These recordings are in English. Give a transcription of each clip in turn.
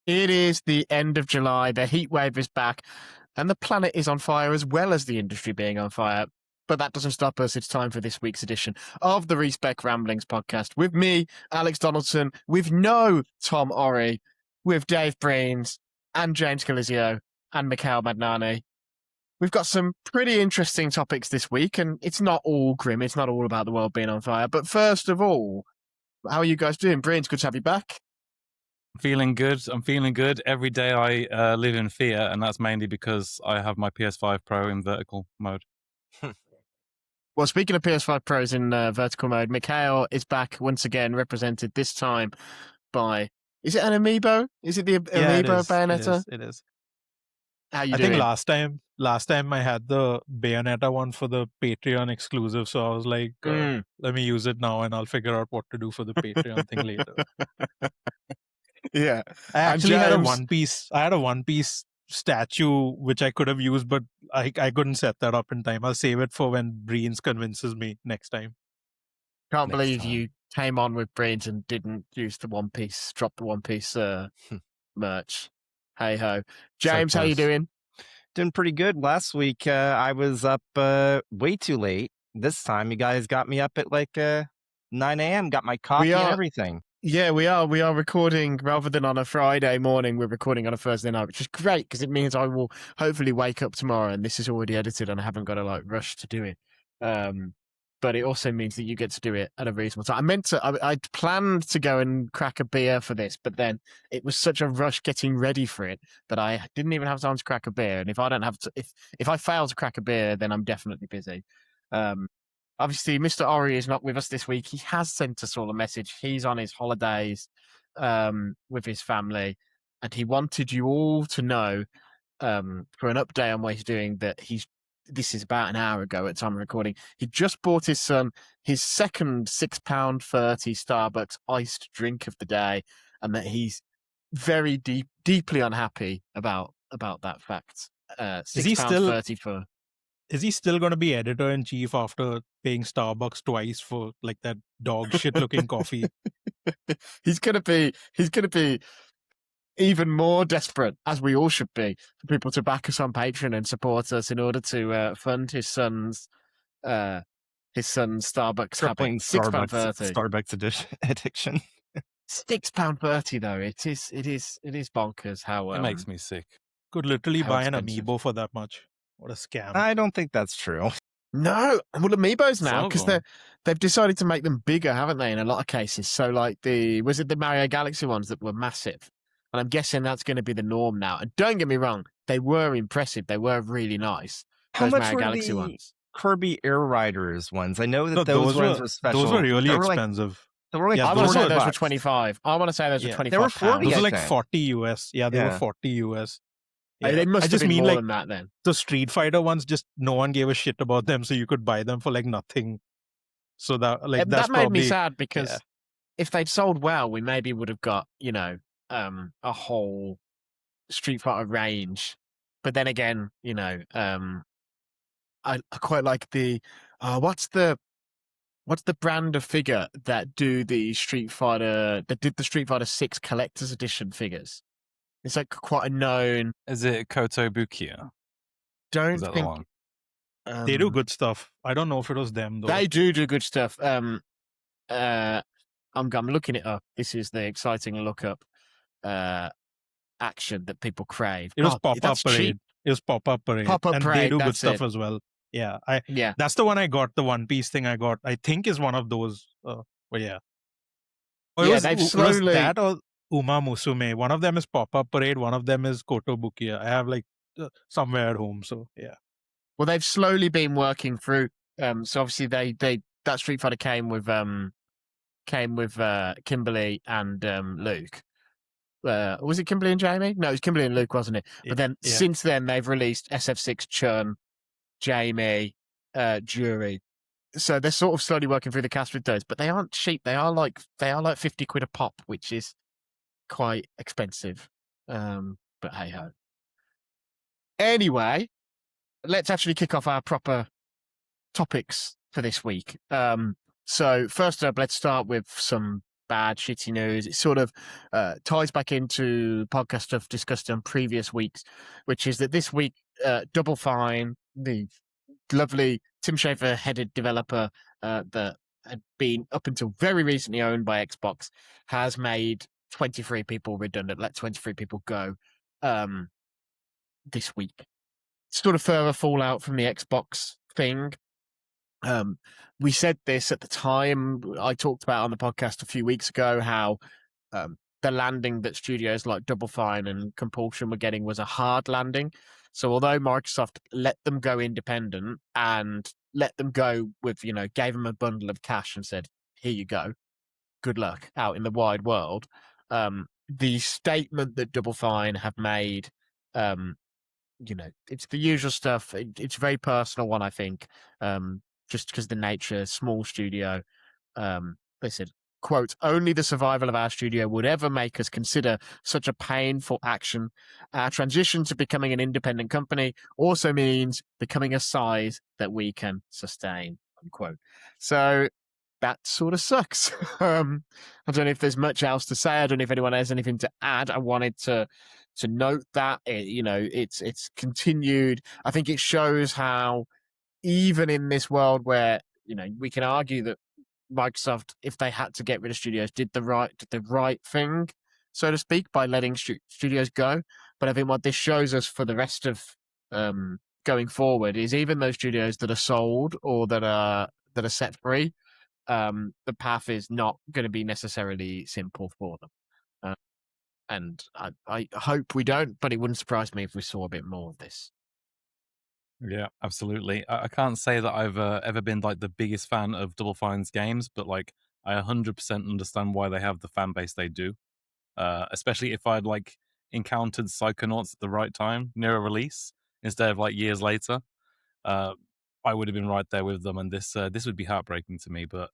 It is the end of July. The heat wave is back, and the planet is on fire as well as the industry being on fire. But that doesn't stop us. It's time for this week's edition of the Respec Ramblings podcast with me, Alex Donaldson, with no Tom Orry, with Dave Breens and James Galizio and Mikhail Madnani. We've got some pretty interesting topics this week, and it's not all grim. It's not all about the world being on fire. But first of all, how are you guys doing? Breens, good to have you back. Feeling good. I'm feeling good. Every day I live in fear, and that's mainly because I have my PS5 Pro in vertical mode. Well, speaking of PS5 Pros in vertical mode, Mikhail is back once again, represented this time by... Is it an amiibo? Is it the amiibo Bayonetta? It is. How you I doing? think last time I had the Bayonetta one for the Patreon exclusive, so I was like, let me use it now and I'll figure out what to do for the Patreon thing later. Yeah. I actually had a One Piece statue which I could have used, but I couldn't set that up in time. I'll save it for when Breens convinces me next time. Can't believe you came on with Breens and didn't use the One Piece, drop the One Piece merch. Hey ho. James, how you doing? Doing pretty good. Last week I was up way too late. This time you guys got me up at like 9 a.m. Got my coffee and everything. Yeah, we are. We are recording rather than on a Friday morning. We're recording on a Thursday night, which is great because it means I will hopefully wake up tomorrow and this is already edited and I haven't got to rush to do it. But it also means that you get to do it at a reasonable time. I'd planned to go and crack a beer for this, but then it was such a rush getting ready for it that I didn't even have time to crack a beer. And if I don't have to, if I fail to crack a beer, then I'm definitely busy. Obviously, Mr. Ori is not with us this week. He has sent us all a message. He's on his holidays with his family, and he wanted you all to know for an update on what he's doing that this is about an hour ago at time of recording. He just bought his son his second £6.30 Starbucks iced drink of the day, and that he's very deeply unhappy about that fact. £6.30 for... Is he still going to be editor-in-chief after paying Starbucks twice for like that dog shit-looking coffee? He's gonna be even more desperate, as we all should be, for people to back us on Patreon and support us in order to fund his son's Starbucks habit. Starbucks addiction. £6.30 though. It is bonkers how it makes me sick. Could literally buy an amiibo for that much. What a scam. I don't think that's true. No, well, amiibos now, because they've decided to make them bigger, haven't they, in a lot of cases? So like was it the Mario Galaxy ones that were massive? And I'm guessing that's going to be the norm now. And don't get me wrong, they were impressive. They were really nice. How much Mario were Galaxy the ones. Kirby Air Riders ones? I know that those ones were special. Those were really expensive. They were like I want to say those were 25. I want to say those were 25. They were 40. Those were like 40 US. Yeah, they were 40 US. Yeah. They must have been more than that then. The Street Fighter ones, just no one gave a shit about them, so you could buy them for like nothing. So that made me sad because if they'd sold well, we maybe would have got, a whole Street Fighter range. But then again, I quite like the what's the brand of figure that did the Street Fighter 6 collector's edition figures? It's like quite a known. Is it Kotobukiya? Don't think the one? They do good stuff. I don't know if it was them though. They do good stuff. I'm looking it up. This is the exciting look up action that people crave. It was Pop-Up Parade. It was Pop-Up Parade. Pop-Up Parade. They do good stuff as well. Yeah, that's the one I got. The One Piece thing I got, I think, is one of those. But yeah. They've slowly. Was that or Uma Musume? One of them is Pop-Up Parade. One of them is Kotobukiya. I have somewhere at home. So yeah. Well, they've slowly been working through. So obviously that Street Fighter came with Kimberly and Luke. Was it Kimberly and Jamie? No, it was Kimberly and Luke, wasn't it? But then since then they've released SF6 Chun, Jamie, Jury. So they're sort of slowly working through the cast with those, but they aren't cheap. They are like 50 quid a pop, which is quite expensive. But hey ho. Anyway, let's actually kick off our proper topics for this week. So first up, let's start with some bad, shitty news. It sort of ties back into podcast stuff discussed on previous weeks, which is that this week, Double Fine, the lovely Tim Schafer-headed developer that had been up until very recently owned by Xbox, has made 23 people redundant, let 23 people go this week. Sort of further fallout from the Xbox thing. We said this at the time. I talked about on the podcast a few weeks ago how the landing that studios like Double Fine and Compulsion were getting was a hard landing. So although Microsoft let them go independent and let them go with, gave them a bundle of cash and said, here you go, good luck out in the wide world. The statement that Double Fine have made, it's the usual stuff. It's a very personal one, I think, just because the nature, small studio. They said, quote, only the survival of our studio would ever make us consider such a painful action. Our transition to becoming an independent company also means becoming a size that we can sustain, unquote. So that sort of sucks. I don't know if there's much else to say. I don't know if anyone has anything to add. I wanted to note that it's continued. I think it shows how even in this world where we can argue that Microsoft, if they had to get rid of studios, did the right thing, so to speak, by letting studios go. But I think what this shows us for the rest of going forward is even those studios that are sold or that are set free, the path is not going to be necessarily simple for them. And I hope we don't, but it wouldn't surprise me if we saw a bit more of this. Yeah, absolutely. I can't say that I've ever been like the biggest fan of Double Fine's games, but like I 100% understand why they have the fan base they do. Especially if I'd like encountered Psychonauts at the right time near a release instead of like years later, I would have been right there with them, and this would be heartbreaking to me. But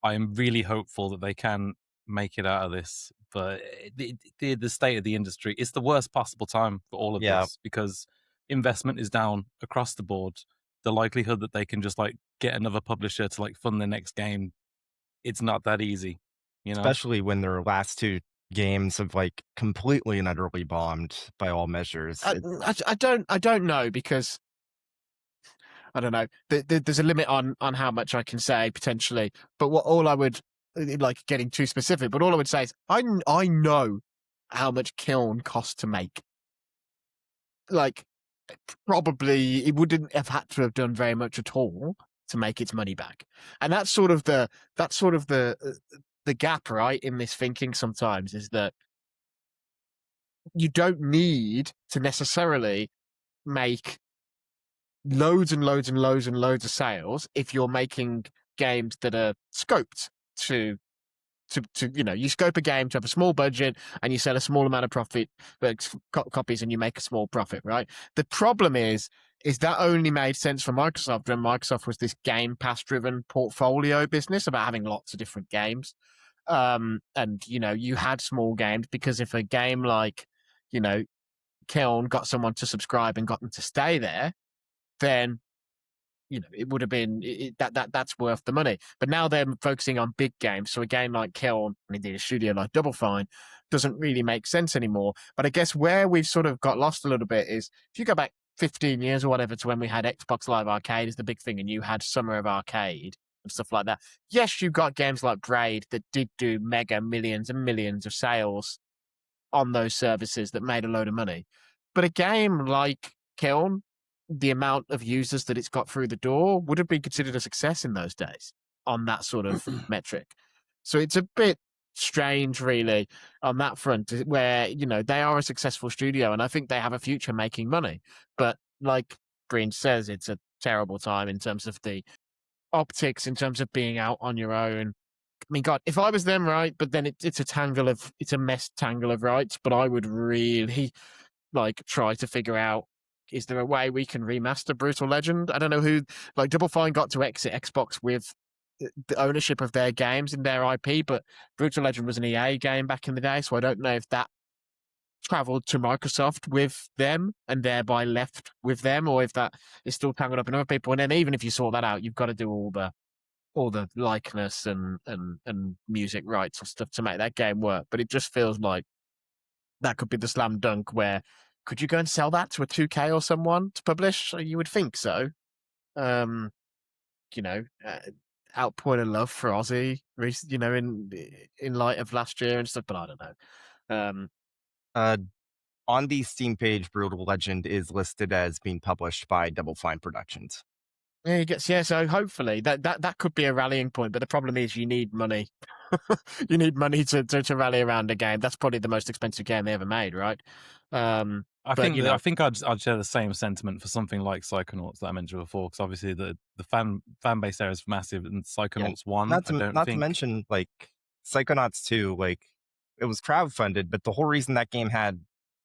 I am really hopeful that they can make it out of this. But the state of the industry, it's the worst possible time for all of this because investment is down across the board. The likelihood that they can just like get another publisher to like fund their next game, it's not that easy, Especially when their last two games have like completely and utterly bombed by all measures. I don't know, because I don't know. There's a limit on how much I can say potentially, but all I would, like getting too specific, but all I would say is I know how much Kiln cost to make. Like, probably it wouldn't have had to have done very much at all to make its money back, and that's sort of the gap, right, in this thinking sometimes, is that you don't need to necessarily make loads and loads and loads and loads of sales if you're making games that are scoped to you scope a game to have a small budget and you sell a small amount of profit copies and you make a small profit, right? The problem is that only made sense for Microsoft when Microsoft was this Game Pass driven portfolio business about having lots of different games. And you had small games because if a game like Kiln got someone to subscribe and got them to stay there, then it would have been that's worth the money. But now they're focusing on big games, so a game like Kiln, and indeed a studio like Double Fine, doesn't really make sense anymore. But I guess where we've sort of got lost a little bit is if you go back 15 years or whatever to when we had Xbox Live Arcade as the big thing, and you had Summer of Arcade and stuff like that. Yes, you got games like Braid that did do mega millions and millions of sales on those services that made a load of money. But a game like Kiln, the amount of users that it's got through the door would have been considered a success in those days on that sort of metric. So it's a bit strange, really, on that front, where, they are a successful studio and I think they have a future making money. But like Breens says, it's a terrible time in terms of the optics, in terms of being out on your own. I mean, God, if I was them, right, but then it's a mess tangle of rights, but I would really try to figure out, is there a way we can remaster Brutal Legend? I don't know who, Double Fine got to exit Xbox with the ownership of their games and their IP, but Brutal Legend was an EA game back in the day, so I don't know if that traveled to Microsoft with them and thereby left with them, or if that is still tangled up in other people. And then even if you sort that out, you've got to do all the all the likeness and music rights and stuff to make that game work. But it just feels like that could be the slam dunk where could you go and sell that to a 2K or someone to publish? You would think so. Outpouring of love for Aussie, in light of last year and stuff, but I don't know. On the Steam page, Brutal Legend is listed as being published by Double Fine Productions. So hopefully that could be a rallying point, but the problem is you need money. You need money to rally around a game. That's probably the most expensive game they ever made, right? I think I'd share the same sentiment for something like Psychonauts that I mentioned before, because obviously the fan base there is massive, and Psychonauts 1, not to mention like Psychonauts 2, like it was crowdfunded, but the whole reason that game had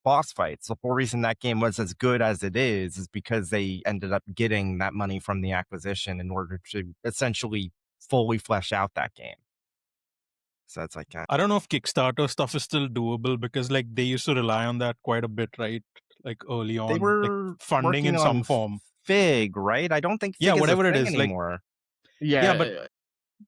boss fights, the whole reason that game was as good as it is because they ended up getting that money from the acquisition in order to essentially fully flesh out that game. So it's like I don't know if Kickstarter stuff is still doable because like they used to rely on that quite a bit, right? Like early on, they were like, funding in some form. Fig, right? I don't think Fig is whatever a it thing is anymore. But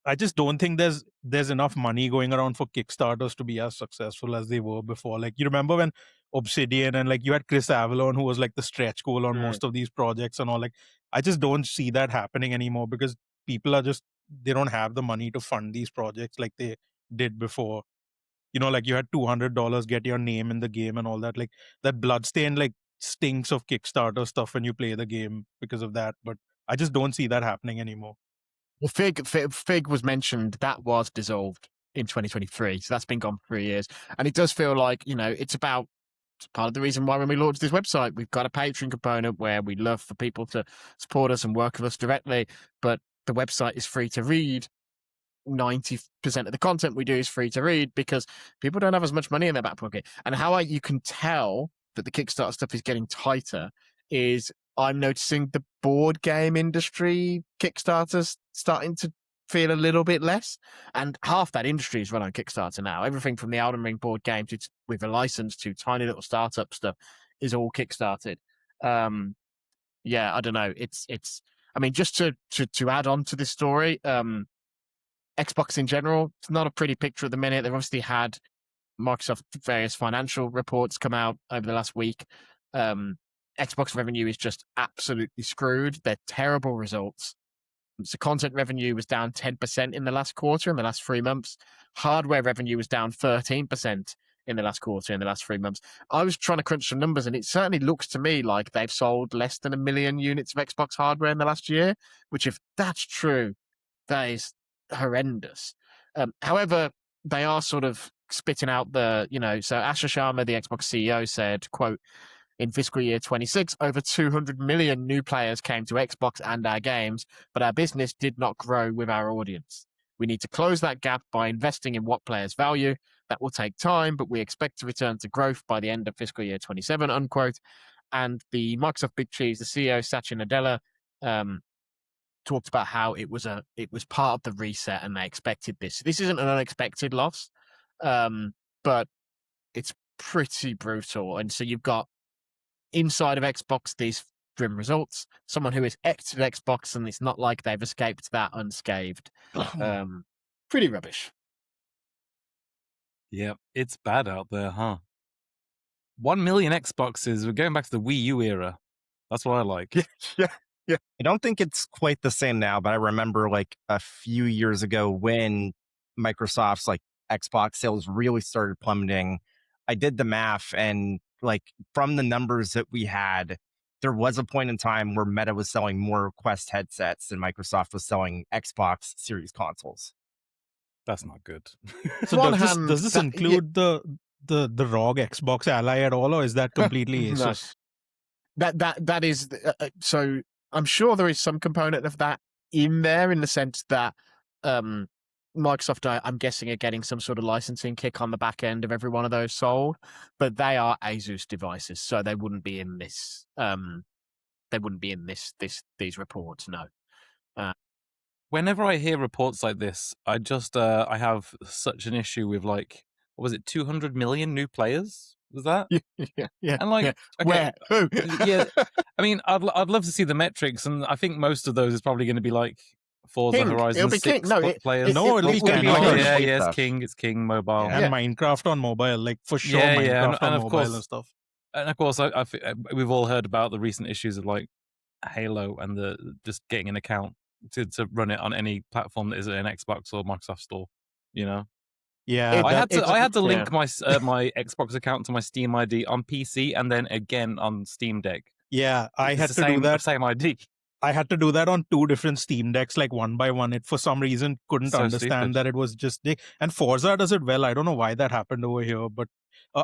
I just don't think there's enough money going around for Kickstarters to be as successful as they were before. Like you remember when Obsidian and like you had Chris Avellone, who was like the stretch goal on most of these projects and all. Like I just don't see that happening anymore because people are they don't have the money to fund these projects like they did before. Like you had $200 get your name in the game and all that. Like that Bloodstain like stinks of Kickstarter stuff when you play the game because of that. But I just don't see that happening anymore. Well, Fig was mentioned. That was dissolved in 2023, so that's been gone for 3 years. And it does feel like it's part of the reason why when we launched this website, we've got a Patreon component where we love for people to support us and work with us directly. But the website is free to read. 90% of the content we do is free to read because people don't have as much money in their back pocket. And how you can tell that the Kickstarter stuff is getting tighter is I'm noticing the board game industry Kickstarters starting to feel a little bit less. And half that industry is run on Kickstarter now. Everything from the Elden Ring board game with a license to tiny little startup stuff is all Kickstarted. I don't know. It's. I mean, just to add on to this story, Xbox in general, it's not a pretty picture at the minute. They've obviously had Microsoft various financial reports come out over the last week. Xbox revenue is just absolutely screwed. They're terrible results. So content revenue was down 10% in the last quarter, in the last 3 months. Hardware revenue was down 13% in the last quarter, in the last 3 months. I was trying to crunch some numbers, and it certainly looks to me like they've sold less than 1 million units of Xbox hardware in the last year, which if that's true, that is horrendous. However, they are sort of spitting out so Asher Sharma, the Xbox CEO, said, quote, in fiscal year 26, over 200 million new players came to Xbox and our games, but our business did not grow with our audience. We need to close that gap by investing in what players value. That will take time, but we expect to return to growth by the end of fiscal year 27, unquote. And the Microsoft Big Cheese, the CEO, Satya Nadella, talked about how it was part of the reset and they expected this. This isn't an unexpected loss, but it's pretty brutal. And so you've got inside of Xbox these grim results, someone who is exited Xbox, and it's not like they've escaped that unscathed. Pretty rubbish. Yeah, it's bad out there, huh? 1 million Xboxes. We're going back to the Wii U era. That's what I like. Yeah. I don't think it's quite the same now, but I remember like a few years ago when Microsoft's like Xbox sales really started plummeting. I did the math, and like from the numbers that we had, there was a point in time where Meta was selling more Quest headsets than Microsoft was selling Xbox Series consoles. That's not good. So does this include the ROG Xbox Ally at all, or is that completely Asus? No. That is so. I'm sure there is some component of that in there, in the sense that Microsoft, I'm guessing, are getting some sort of licensing kick on the back end of every one of those sold, but they are Asus devices, so they wouldn't be in this. They wouldn't be in these reports. No. Whenever I hear reports like this, I just I have such an issue with, like, what was it, 200 million new players? Was that? Yeah. And like, yeah. Okay, Where? Who? Yeah. I mean, I'd love to see the metrics, and I think most of those is probably going to be like Forza King. It'll Horizon be King. 6 No, players. No, at it least will can be be King. on Yeah, King. it's Stuff. King. It's King mobile. and Minecraft on mobile, like for sure, Yeah, Minecraft and on of mobile course, and stuff. And of course, we've all heard about the recent issues of like Halo and the just getting an account to run it on any platform that isn't an Xbox or Microsoft store. You know, Yeah, I had to yeah. link my my Xbox account to my Steam ID on PC and then again on Steam Deck. yeah, I It's had the to do that. same ID. I had to do that on 2 different Steam Decks, like one by one. It for some reason couldn't So understand stupid. that it was just and Forza does it well. I don't know why that happened over here, but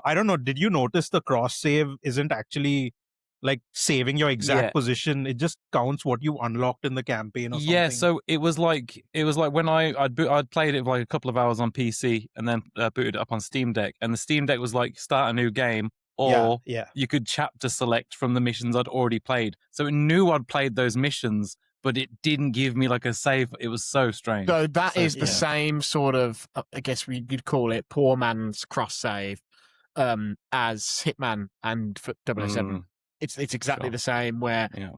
I don't know. Did you notice the cross save isn't actually like saving your exact Yeah. position? It just counts what you unlocked in the campaign or Yeah, something. so it was like when I'd played it for like a couple of hours on PC and then booted it up on Steam Deck, and the Steam Deck was like start a new game, or yeah. you could chapter select from the missions I'd already played. So it knew I'd played those missions, but it didn't give me like a save. It was so strange. So that is the yeah. same sort of, I guess you'd call it poor man's cross save, as Hitman and 007. It's exactly Sure. the same. Where, Yeah.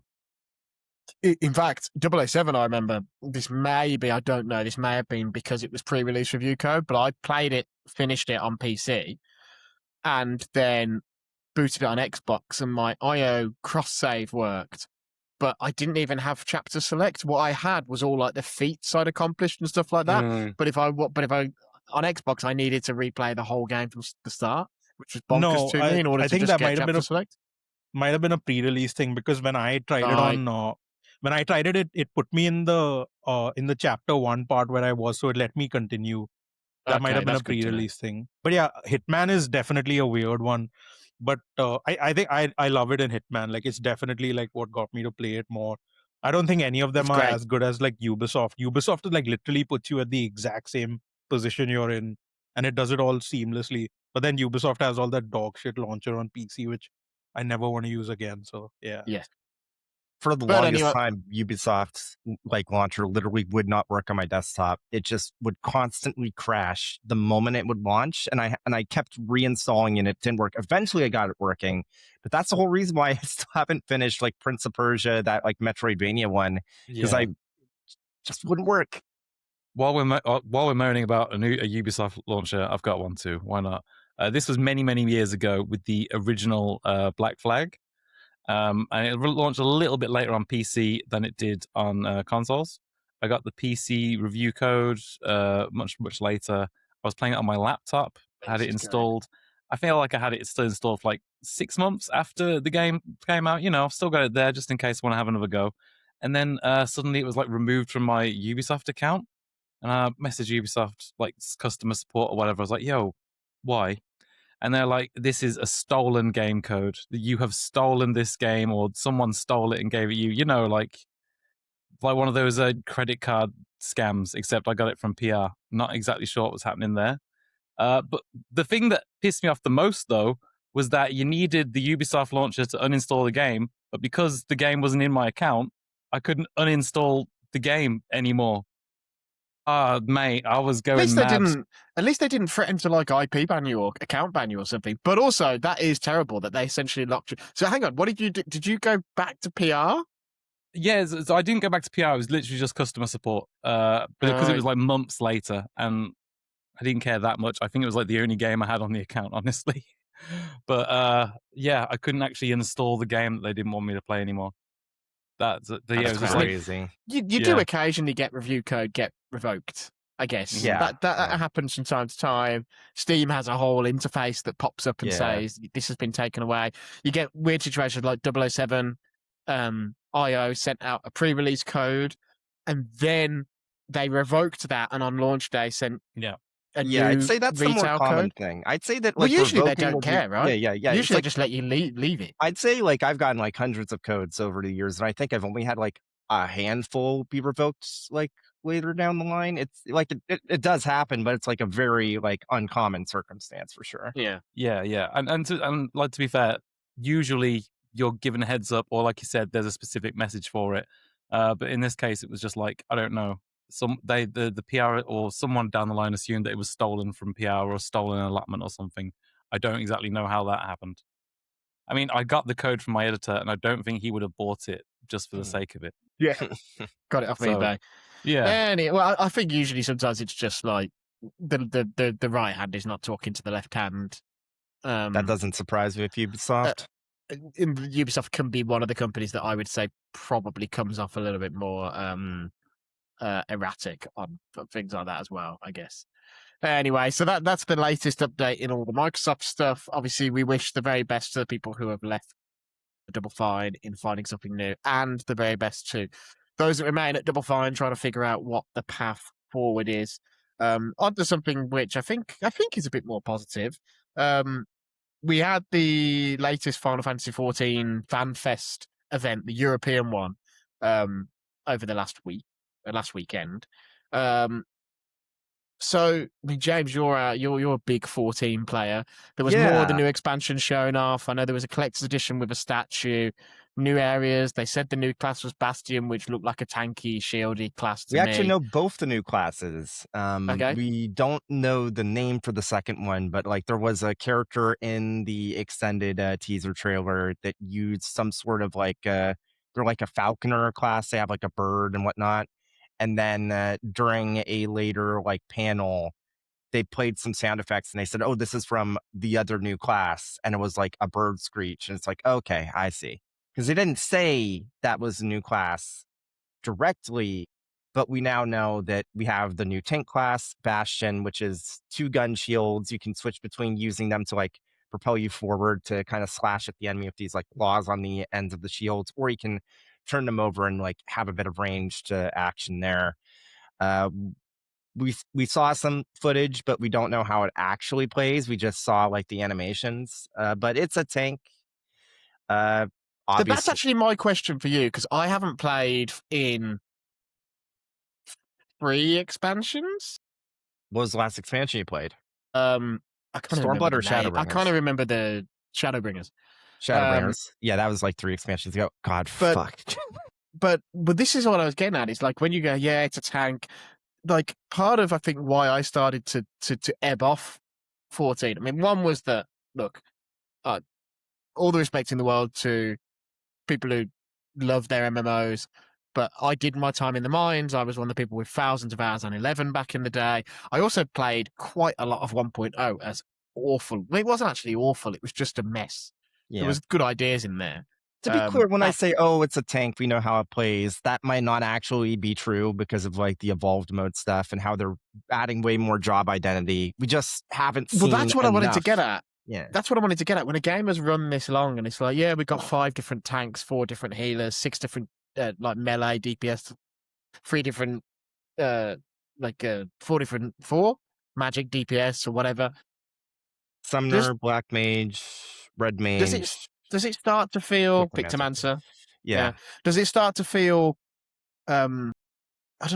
in fact, 007, I remember this may have been because it was pre-release review code, but I played it, finished it on PC, and then booted it on Xbox, and my IO cross save worked. But I didn't even have chapter select. What I had was all like the feats I'd accomplished and stuff like that. But if I on Xbox, I needed to replay the whole game from the start, which was bonkers to me in order I to think just that get might have been chapter select. might have been a pre-release thing, because when I tried it on when I tried it, it put me in the chapter 1 part where I was, so it let me continue. That might have been a pre-release thing. But yeah, Hitman is definitely a weird one. But I think I love it in Hitman. Like, it's definitely like what got me to play it more. I don't think any of them It's are great. as good as like Ubisoft. Ubisoft like literally puts you at the exact same position you're in, and it does it all seamlessly. But then Ubisoft has all that dog shit launcher on PC, which I never want to use again. So yeah. For the But longest anyway- time, Ubisoft's like launcher literally would not work on my desktop. It just would constantly crash the moment it would launch, and I kept reinstalling and it didn't work. Eventually, I got it working, but that's the whole reason why I still haven't finished like Prince of Persia, that like Metroidvania one, because I just wouldn't work. While we're moaning about a Ubisoft launcher, I've got one too. Why not? This was many years ago with the original Black Flag. And it launched a little bit later on PC than it did on consoles. I got the PC review code much later. I was playing it on my laptop, had it installed. I feel like I had it still installed for like 6 months after the game came out. You know, I've still got it there just in case I want to have another go. And then suddenly it was like removed from my Ubisoft account. And I messaged Ubisoft, like customer support or whatever. I was like, yo, why? And they're like, this is a stolen game code. You have stolen this game, or someone stole it and gave it you. You know, like one of those credit card scams, except I got it from PR. Not exactly sure what was happening there. But the thing that pissed me off the most, though, was that you needed the Ubisoft launcher to uninstall the game. But because the game wasn't in my account, I couldn't uninstall the game anymore. Mate, I was going mad. At least they didn't threaten to like IP ban you or account ban you or something. But also, that is terrible that they essentially locked you. So hang on, what did you do? Did you go back to PR? Yeah, so I didn't go back to PR. It was literally just customer support. But because it was like months later, and I didn't care that much. I think it was like the only game I had on the account, honestly. But yeah, I couldn't actually install the game that they didn't want me to play anymore. That's crazy. You do occasionally get review code get revoked, I guess. Yeah. That happens from time to time. Steam has a whole interface that pops up and says this has been taken away. You get weird situations like 007 IO sent out a pre-release code, and then they revoked that, and on launch day sent a new I'd say that's the more retail common code. thing. I'd say that Well, like usually they revoking don't will be- care, right? Yeah. Usually It's they like, just let you leave it. I'd say like I've gotten like hundreds of codes over the years, and I think I've only had like a handful be revoked like later down the line. It's like it does happen, but it's like a very like uncommon circumstance for sure. Yeah. And like, to be fair, usually you're given a heads up, or like you said, there's a specific message for it. But in this case, it was just like, I don't know. The PR or someone down the line assumed that it was stolen from PR or a stolen allotment or something. I don't exactly know how that happened. I mean, I got the code from my editor, and I don't think he would have bought it just for the sake of it. Yeah. Got it off eBay. Yeah. Well, I think usually sometimes it's just like the right hand is not talking to the left hand. That doesn't surprise me with Ubisoft. Ubisoft can be one of the companies that I would say probably comes off a little bit more erratic on things like that as well, I guess. Anyway, so that's the latest update in all the Microsoft stuff. Obviously, we wish the very best to the people who have left Double Fine in finding something new, and the very best to those that remain at Double Fine trying to figure out what the path forward is. Onto something which I think is a bit more positive. We had the latest Final Fantasy XIV Fanfest event, the European one, over the last weekend. So, I mean, James, you're a big 14 player. There was more of the new expansion showing off. I know there was a collector's edition with a statue, new areas. They said the new class was Bastion, which looked like a tanky, shieldy class to We me. actually know both the new classes. Okay. We don't know the name for the second one, but like there was a character in the extended teaser trailer that used some sort of like they're like a falconer class. They have like a bird and whatnot. And then during a later like panel, they played some sound effects and they said, "Oh, this is from the other new class," and it was like a bird screech. And it's like, okay, I see, because they didn't say that was a new class directly, but we now know that we have the new tank class, Bastion, which is 2 gun shields. You can switch between using them to like propel you forward to kind of slash at the enemy with these like claws on the ends of the shields, or you can turn them over and like have a bit of ranged action there. Uh, we saw some footage, but we don't know how it actually plays. We just saw like the animations, but it's a tank. So that's Obviously, actually my question for you, because I haven't played in 3 expansions. what was the last expansion you played? I can't remember Stormblood or the name. I Shadowbringers? can't remember the Shadowbringers. Shadowbringers. Yeah, that was like 3 expansions ago. God, But- fuck. But this is what I was getting at. Is like when you go, yeah, it's a tank. Like part of I think why I started to ebb off 14. I mean, one was that look, all the respect in the world to people who love their MMOs, but I did my time in the mines. I was one of the people with thousands of hours on 11 back in the day. I also played quite a lot of 1.0 as awful. I mean, it wasn't actually awful. It was just a mess. Yeah. There was good ideas in there. To be clear, when I say, oh, it's a tank, we know how it plays, that might not actually be true because of like the evolved mode stuff and how they're adding way more job identity. We just haven't seen. Well, that's what I wanted to enough. get at. Yeah. That's what I wanted to get at. When a game has run this long and it's like, yeah, we've got 5 different tanks, 4 different healers, 6 different like melee DPS, 3 different 4 magic DPS or whatever. Summoner, Black Mage, Red Mage. Does it start to feel Pictomancer? Pictomancer? Yeah. Does it start to feel I don't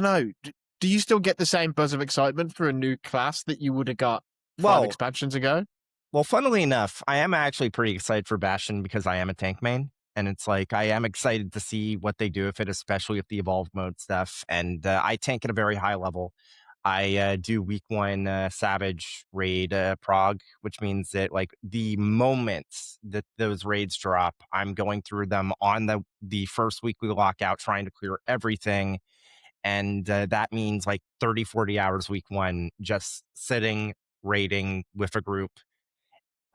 know. Do you still get the same buzz of excitement for a new class that you would have got 5 expansions ago? Well, funnily enough, I am actually pretty excited for Bastion because I am a tank main. And it's like, I am excited to see what they do with it, especially with the evolved mode stuff. And I tank at a very high level. I do week 1 Savage raid prog, which means that like the moment that those raids drop, I'm going through them on the first weekly lockout, trying to clear everything. And that means like 30, 40 hours week 1, just sitting, raiding with a group.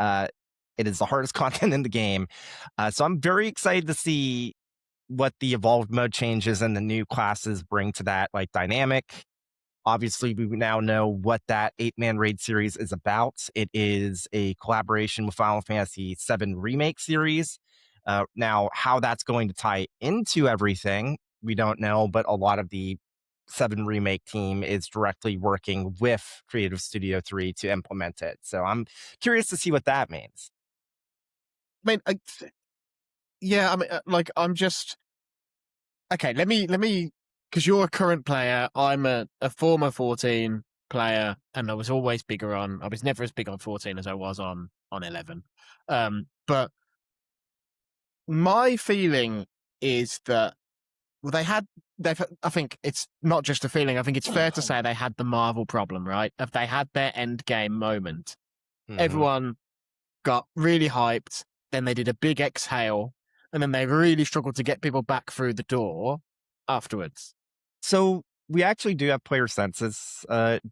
It is the hardest content in the game. So I'm very excited to see what the evolved mode changes and the new classes bring to that like dynamic. Obviously, we now know what that 8-man raid series is about. It is a collaboration with Final Fantasy VII Remake series. Now, how that's going to tie into everything, we don't know, but a lot of the 7 Remake team is directly working with Creative Studio 3 to implement it. So I'm curious to see what that means. I mean, yeah, I mean, like, I'm just... Okay, let me, because you're a current player, I'm a former 14 player, and I was always bigger on... I was never as big on 14 as I was on 11. But my feeling is that, well, I think it's not just a feeling, I think it's fair to say they had the Marvel problem, right? If they had their end game moment, everyone got really hyped, then they did a big exhale, and then they really struggled to get people back through the door afterwards. So we actually do have player census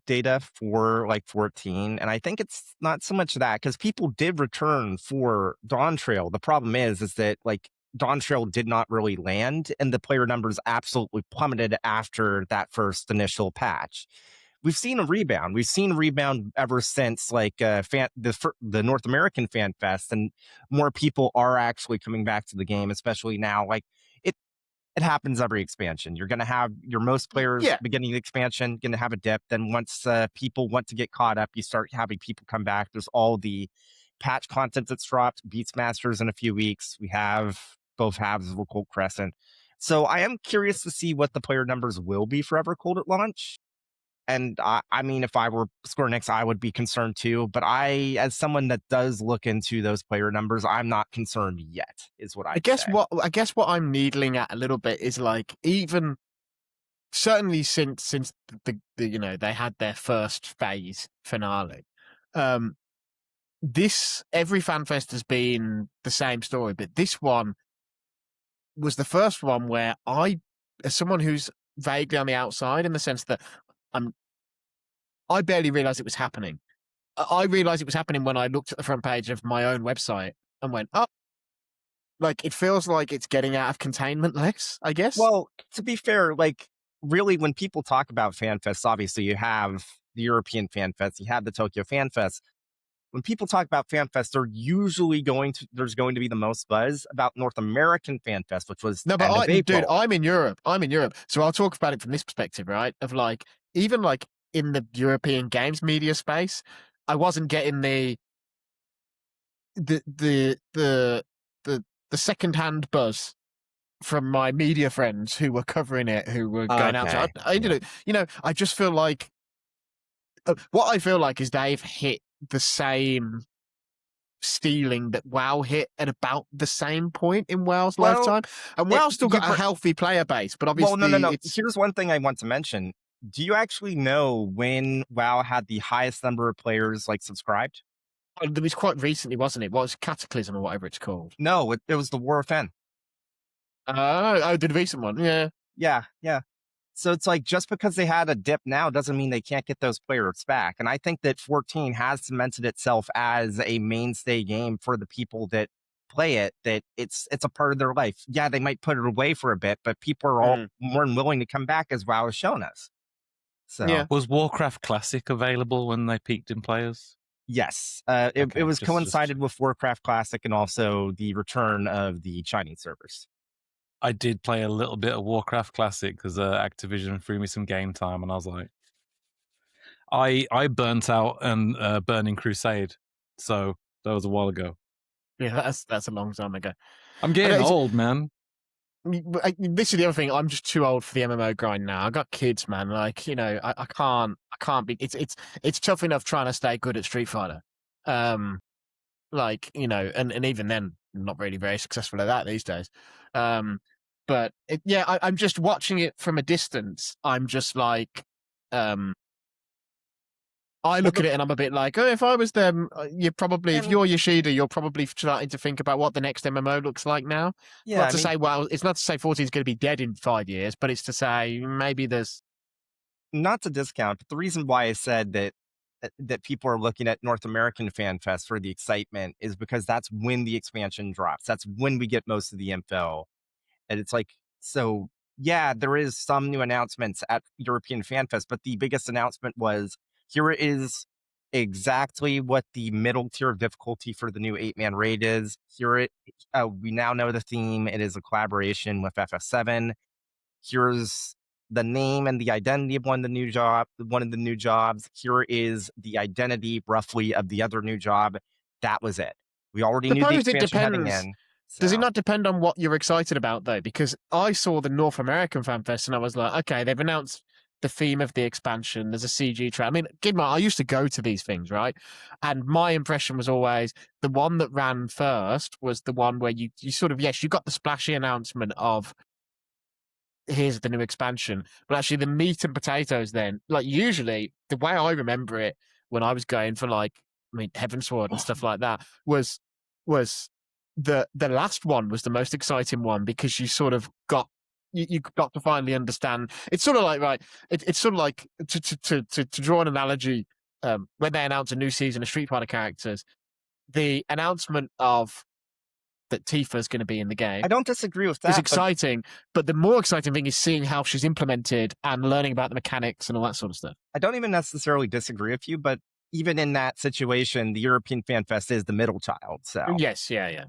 data for like 14, and I think it's not so much that because people did return for Dawn Trail. The problem is that like Dawn Trail did not really land, and the player numbers absolutely plummeted after that first initial patch. We've seen a rebound. We've seen a rebound ever since like the North American Fan Fest, and more people are actually coming back to the game, especially now. Like it happens every expansion. You're going to have your most players Yeah. beginning the expansion going to have a dip. Then once people want to get caught up, you start having people come back. There's all the patch content that's dropped. Beatsmasters in a few weeks. We have both halves of Cold Crescent. So I am curious to see what the player numbers will be for Evercold at launch. And I mean, if I were Square Enix, I would be concerned too. But as someone that does look into those player numbers, I'm not concerned yet, is what I guess say. what I'm needling at a little bit is like, even certainly since the you know, they had their first phase finale, this every FanFest has been the same story, but this one was the first one where I, as someone who's vaguely on the outside, in the sense that I barely realized it was happening. I realized it was happening when I looked at the front page of my own website and went, oh, like, it feels like it's getting out of containment less, I guess. Well, to be fair, like, really, when people talk about FanFests, obviously you have the European FanFest, you have the Tokyo FanFest. When people talk about FanFest, they're usually there's going to be the most buzz about North American FanFest, which was no, but end of April. dude, I'm in Europe. So I'll talk about it from this perspective, right? Of like, even like in the European games media space, I wasn't getting the secondhand buzz from my media friends who were covering it, who were going out. Okay. I did it. You know, I just feel like what I feel like is they've hit the same stealing that WoW hit at about the same point in WoW's lifetime, and WoW's still got a healthy player base. But obviously, no. Here's one thing I want to mention. Do you actually know when WoW had the highest number of players like subscribed? It was quite recently, wasn't it? What was Cataclysm or whatever it's called? No, it was the War of Fen. Oh, the recent one, yeah. Yeah. So it's like, just because they had a dip now doesn't mean they can't get those players back. And I think that 14 has cemented itself as a mainstay game for the people that play it, that it's a part of their life. Yeah, they might put it away for a bit, but people are all more than willing to come back, as WoW has shown us. So yeah. Was Warcraft Classic available when they peaked in players? Yes. It was coincided with Warcraft Classic and also the return of the Chinese servers. I did play a little bit of Warcraft Classic because Activision threw me some game time, and I was like, I burnt out and Burning Crusade, so that was a while ago. Yeah, that's a long time ago. I'm getting old, man. This is the other thing. I'm just too old for the MMO grind now. I got kids, man. Like, you know, I can't be. It's tough enough trying to stay good at Street Fighter. Like, you know, and even then, I'm not really very successful at that these days. But I'm just watching it from a distance. I'm just like, I look at it and I'm a bit like, oh, if I was them, if you're Yoshida, you're probably starting to think about what the next MMO looks like now. Yeah, not to say, well, it's not to say 14 is going to be dead in 5 years, but it's to say maybe there's. Not to discount, but the reason why I said that people are looking at North American Fan Fest for the excitement is because that's when the expansion drops. That's when we get most of the info. And it's like, so yeah, there is some new announcements at European Fan Fest, but the biggest announcement was, here is exactly what the middle tier of difficulty for the new 8-man raid is. We now know the theme. It is a collaboration with FF7. Here's the name and the identity of one of the new jobs. Here is the identity, roughly, of the other new job. That was it. We already knew the expansion heading in. So. Does it not depend on what you're excited about, though? Because I saw the North American Fan Fest and I was like, okay, they've announced the theme of the expansion. There's a CG track. I mean, I used to go to these things, right? And my impression was always the one that ran first was the one where you sort of, yes, you got the splashy announcement of, here's the new expansion. But actually the meat and potatoes then, like, usually the way I remember it when I was going for, like, I mean, Heavensward and stuff like that was the last one was the most exciting one, because you sort of got, you've got to finally understand. It's sort of like, right, it's sort of like, to draw an analogy, when they announce a new season of Street Fighter characters, the announcement of that Tifa's going to be in the game I don't disagree with is that. But exciting, but the more exciting thing is seeing how she's implemented and learning about the mechanics and all that sort of stuff. I don't even necessarily disagree with you, but even in that situation, the European Fan Fest is the middle child. So Yes, yeah.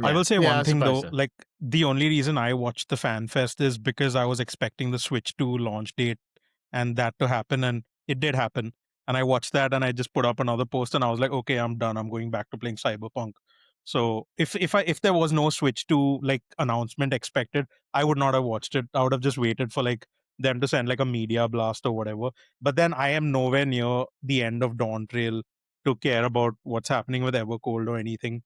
I will say Yeah, I one thing though, suppose so. like the only reason I watched the Fan Fest is because I was expecting the Switch 2 launch date and that to happen, and it did happen. And I watched that and I just put up another post and I was like, okay, I'm done. I'm going back to playing Cyberpunk. So if there was no Switch 2 like announcement expected, I would not have watched it. I would have just waited for like them to send like a media blast or whatever. But then I am nowhere near the end of Dawn Trail to care about what's happening with Evercold or anything.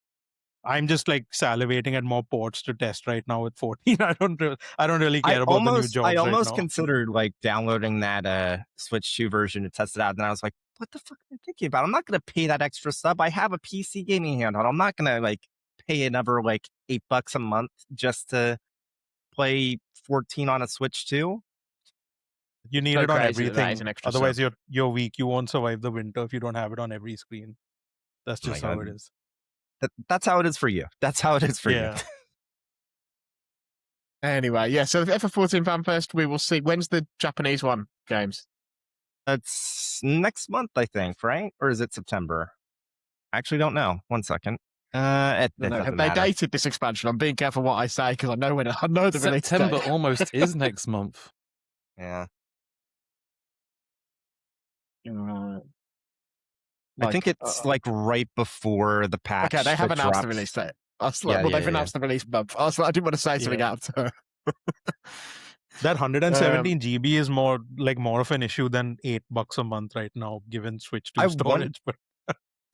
I'm just like salivating at more ports to test right now with 14. I don't really care about the new jobs I almost right now. considered like downloading that Switch 2 version to test it out. And then I was like, what the fuck am I thinking about? I'm not going to pay that extra sub. I have a PC gaming handheld. I'm not going to like pay another like $8 a month just to play 14 on a Switch 2. You need So it on crazy that everything. is an extra Otherwise, sub. you're weak. You won't survive the winter if you don't have it on every screen. That's Oh my just how God. it is. That's how it is for you. That's how it is for Yeah. you. Anyway, yeah. So the FF14 FanFest, we will see. When's the Japanese one, James? That's next month, I think, right? Or is it September? I actually don't know. One second. It No, doesn't have they matter. dated this expansion? I'm being careful what I say because I know the release September date. almost is next month. Yeah. Right. I think it's like right before the patch. Okay, they have that announced the drops. release date. I was like, they've announced the release month. I was like, I didn't want to say something Yeah. out of her. That 117 GB is more of an issue than $8 a month right now, given Switch 2 storage. But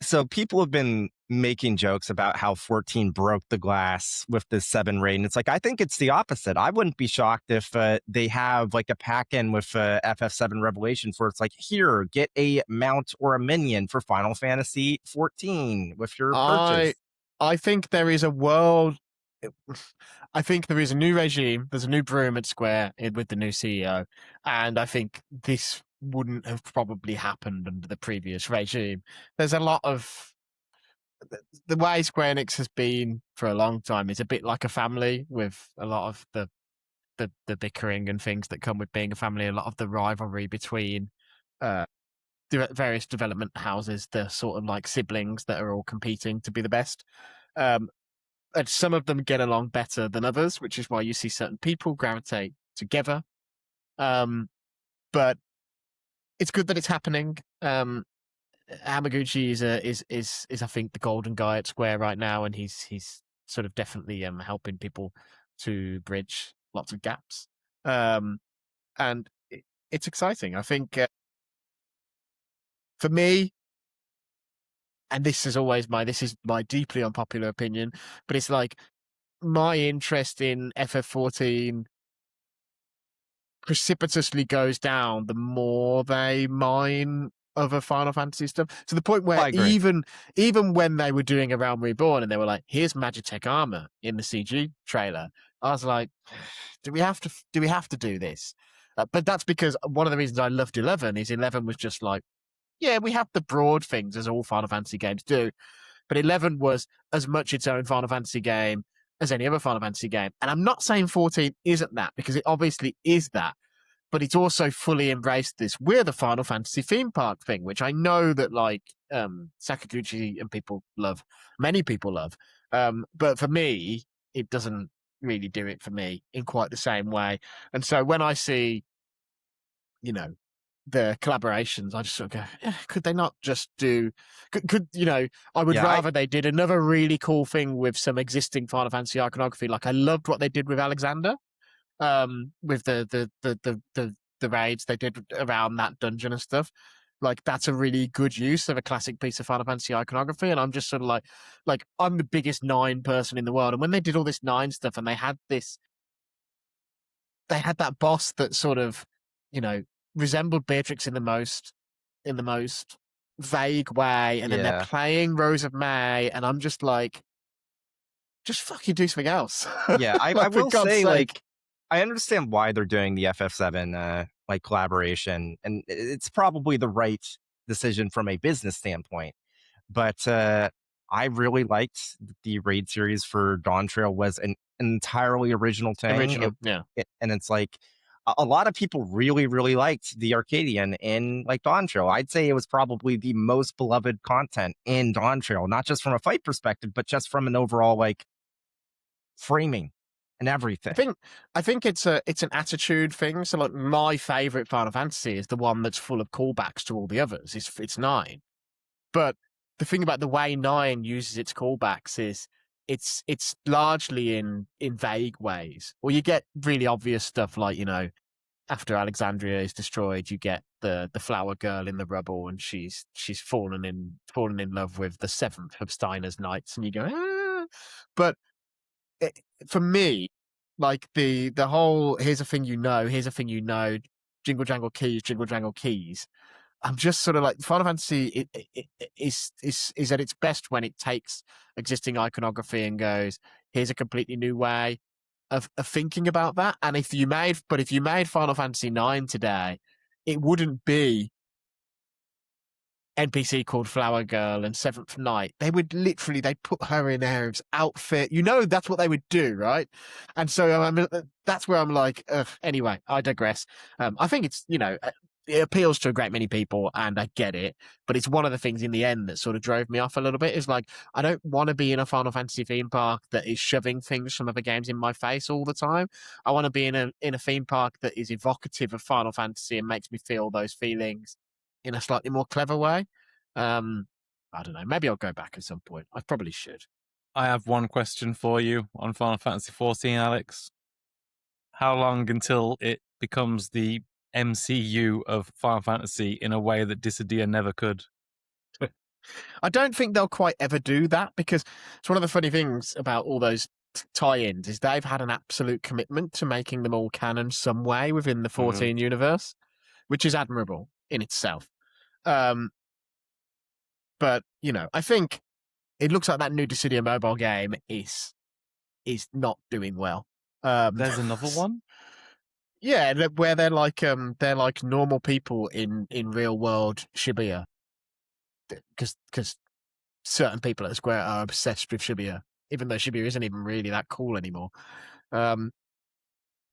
so people have been making jokes about how 14 broke the glass with this 7 raid. And it's like, I think it's the opposite. I wouldn't be shocked if they have like a pack-in with FF7 Revelations where it's like, here, get a mount or a minion for Final Fantasy 14 with your purchase. I think there is a world. I think there is a new regime. There's a new broom at Square with the new CEO. And I think this wouldn't have probably happened under the previous regime. There's a lot of the way Square Enix has been for a long time is a bit like a family, with a lot of the bickering and things that come with being a family, a lot of the rivalry between various development houses, the sort of like siblings that are all competing to be the best. And some of them get along better than others, which is why you see certain people gravitate together. But it's good that it's happening. Hamaguchi is I think the golden guy at Square right now, and he's sort of definitely helping people to bridge lots of gaps. And it's exciting. I think for me, and this is my deeply unpopular opinion, but it's like my interest in FF14 precipitously goes down the more they mine other Final Fantasy stuff, to the point where even when they were doing A Realm Reborn and they were like, here's Magitech armor in the CG trailer, I was like, do we have to do this? But that's because one of the reasons I loved 11 is 11 was just like, yeah, we have the broad things as all Final Fantasy games do, but 11 was as much its own Final Fantasy game as any other Final Fantasy game. And I'm not saying 14 isn't that, because it obviously is that, but it's also fully embraced this we're the Final Fantasy theme park thing, which I know that like Sakaguchi and many people love. But for me, it doesn't really do it for me in quite the same way. And so when I see, the collaborations, I just sort of go, could they not just do, I would rather they did another really cool thing with some existing Final Fantasy iconography. Like I loved what they did with Alexander, with the raids they did around that dungeon and stuff. Like that's a really good use of a classic piece of Final Fantasy iconography. And I'm just sort of like I'm the biggest 9 person in the world. And when they did all this 9 stuff and they had that boss that sort of, resembled Beatrix in the most vague way, and then they're playing Rose of May, and I'm just like, just fucking do something else. Yeah, I will say, like, I understand why they're doing the FF7 like collaboration, and it's probably the right decision from a business standpoint. But I really liked the raid series for Dawn Trail was an entirely original thing. Original, yeah. And it's like a lot of people really, really liked the Arcadian in like Dawn Trail. I'd say it was probably the most beloved content in Dawn Trail, not just from a fight perspective, but just from an overall like framing and everything. I think it's an attitude thing. So like my favorite Final Fantasy is the one that's full of callbacks to all the others. It's 9. But the thing about the way 9 uses its callbacks is it's largely in vague ways. Or you get really obvious stuff like, you know, after Alexandria is destroyed, you get the flower girl in the rubble, and she's fallen in love with the 7th of Steiner's Knights, and you go, ah. But for me, like the whole here's a thing you know, jingle jangle keys. I'm just sort of like Final Fantasy is at its best when it takes existing iconography and goes, here's a completely new way of thinking about that. And if you made Final Fantasy 9 today, it wouldn't be NPC called Flower Girl and 7th Night. They would literally, they put her in Eric's outfit. You know, that's what they would do, right? And so that's where I'm like, ugh. Anyway, I digress. I think it's, you know, it appeals to a great many people, and I get it. But it's one of the things in the end that sort of drove me off a little bit. Is like, I don't want to be in a Final Fantasy theme park that is shoving things from other games in my face all the time. I want to be in a theme park that is evocative of Final Fantasy and makes me feel those feelings in a slightly more clever way. I don't know. Maybe I'll go back at some point. I probably should. I have one question for you on Final Fantasy XIV, Alex. How long until it becomes the MCU of Final Fantasy in a way that Dissidia never could? I don't think they'll quite ever do that, because it's one of the funny things about all those tie-ins is they've had an absolute commitment to making them all canon some way within the 14 universe, which is admirable in itself. But, you know, I think it looks like that new Dissidia mobile game is not doing well. There's another one? Yeah, where they're like normal people in real world Shibuya. Because certain people at Square are obsessed with Shibuya, even though Shibuya isn't even really that cool anymore. And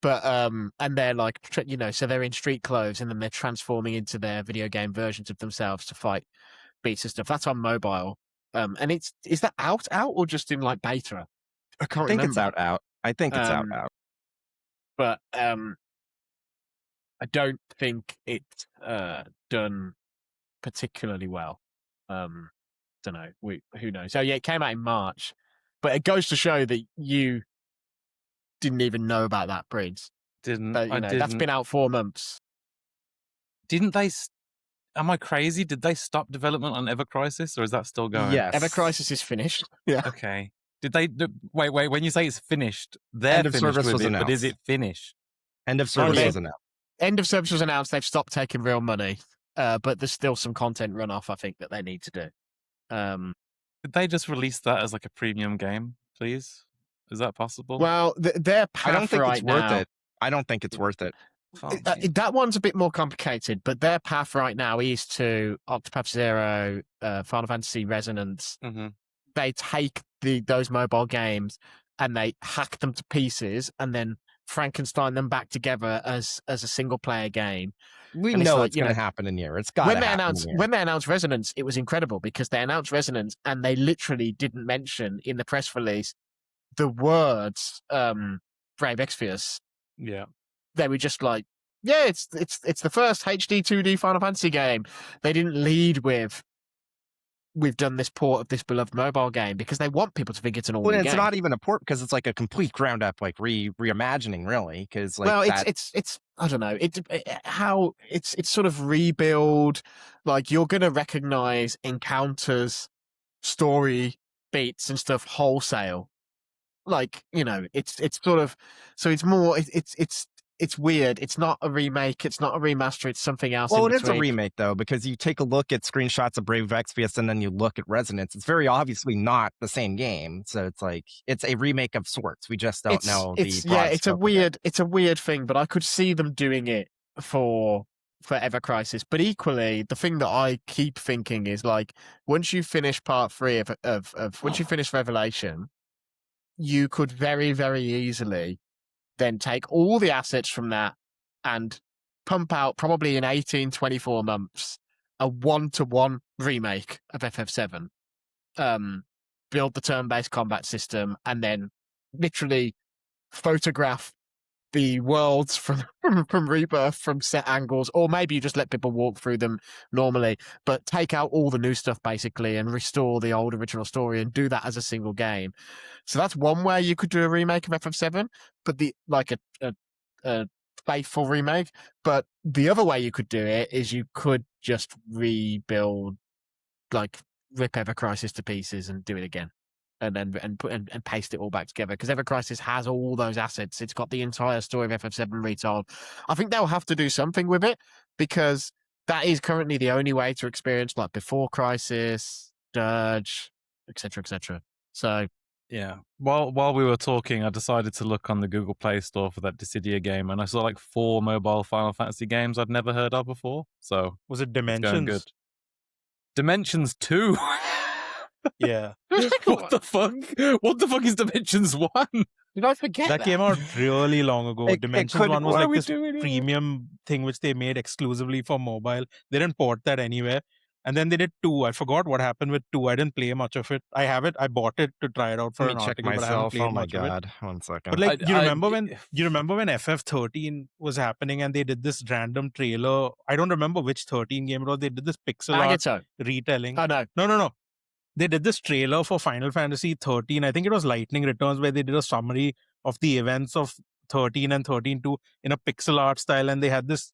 they're like, you know, so they're in street clothes, and then they're transforming into their video game versions of themselves to fight beats and stuff. That's on mobile. And is that out or just in like beta? I can't remember. It's out. I think it's out. But I don't think it's done particularly well. Don't know. Who knows? So yeah, it came out in March, but it goes to show that you didn't even know about that, Breens. That's been out 4 months. Didn't they? Am I crazy? Did they stop development on Ever Crisis, or is that still going? Yes. Ever Crisis is finished. Yeah. Okay. Did they wait? When you say it's finished, they're End of finished service with was it, but announced. is it finished? End of service was announced. End of service was announced. They've stopped taking real money, but there's still some content runoff, I think, that they need to do. Could they just release that as like a premium game, please? Is that possible? Well, their path I don't think right it's worth now, it. I don't think it's worth it. That one's a bit more complicated, but their path right now is to Octopath Zero, Final Fantasy Resonance. Mm-hmm. They take those mobile games and they hack them to pieces and then Frankenstein them back together as a single player game. We and know it's going to happen in here. It's got to happen in here. When they announced Resonance, it was incredible because they announced Resonance and they literally didn't mention in the press release the words Brave Exvius. Yeah. They were just like, yeah, it's the first HD 2D Final Fantasy game. They didn't lead with, we've done this port of this beloved mobile game, because they want people to think it's an all-new game. It's not even a port because it's like a complete ground up, like reimagining, really. Because it's I don't know. It's sort of rebuild. Like, you're gonna recognize encounters, story beats, and stuff wholesale. Like, you know, it's sort of, so it's more it's it's weird. It's not a remake. It's not a remaster. It's something else. Well, in it is a between. remake though, because you take a look at screenshots of Brave Exvius and then you look at Resonance. It's very obviously not the same game. So it's like it's a remake of sorts. We just don't know the broad it's a scope of it. it's a weird thing, but I could see them doing it for Ever Crisis. But equally, the thing that I keep thinking is like once you finish part 3 of once you finish Revelation, you could very, very easily then take all the assets from that and pump out probably in 18, 24 months a 1-to-1 remake of FF7. Build the turn-based combat system and then literally photograph the worlds from Rebirth from set angles, or maybe you just let people walk through them normally, but take out all the new stuff basically and restore the old original story and do that as a single game. So that's one way you could do a remake of FF7, but a faithful remake. But the other way you could do it is you could just rebuild, like rip Ever Crisis to pieces and do it again. And then and paste it all back together, because Ever Crisis has all those assets. It's got the entire story of FF7 retold. I think they'll have to do something with it, because that is currently the only way to experience like Before Crisis, Dirge, etc., etc. So yeah, while we were talking, I decided to look on the Google Play Store for that Dissidia game, and I saw like 4 mobile Final Fantasy games I'd never heard of before. So Was it it's going Dimensions? good. Dimensions 2. Yeah. What the fuck? What the fuck is Dimensions 1? did I forget That came out really long ago. It Dimensions could- 1 was What are like we this doing here? premium thing which they made exclusively for mobile. They didn't port that anywhere. And then they did 2. I forgot what happened with 2. I didn't play much of it. I have it. I bought it to try it out for Let an me check article, but I haven't myself. played Oh my much of it. god. 1 second. But like, I- you remember when FF13 was happening and they did this random trailer? I don't remember which 13 game it was. They did this pixel art Nagato. retelling. Oh no. No. They did this trailer for Final Fantasy 13. I think it was Lightning Returns, where they did a summary of the events of 13 and 13.2 in a pixel art style, and they had this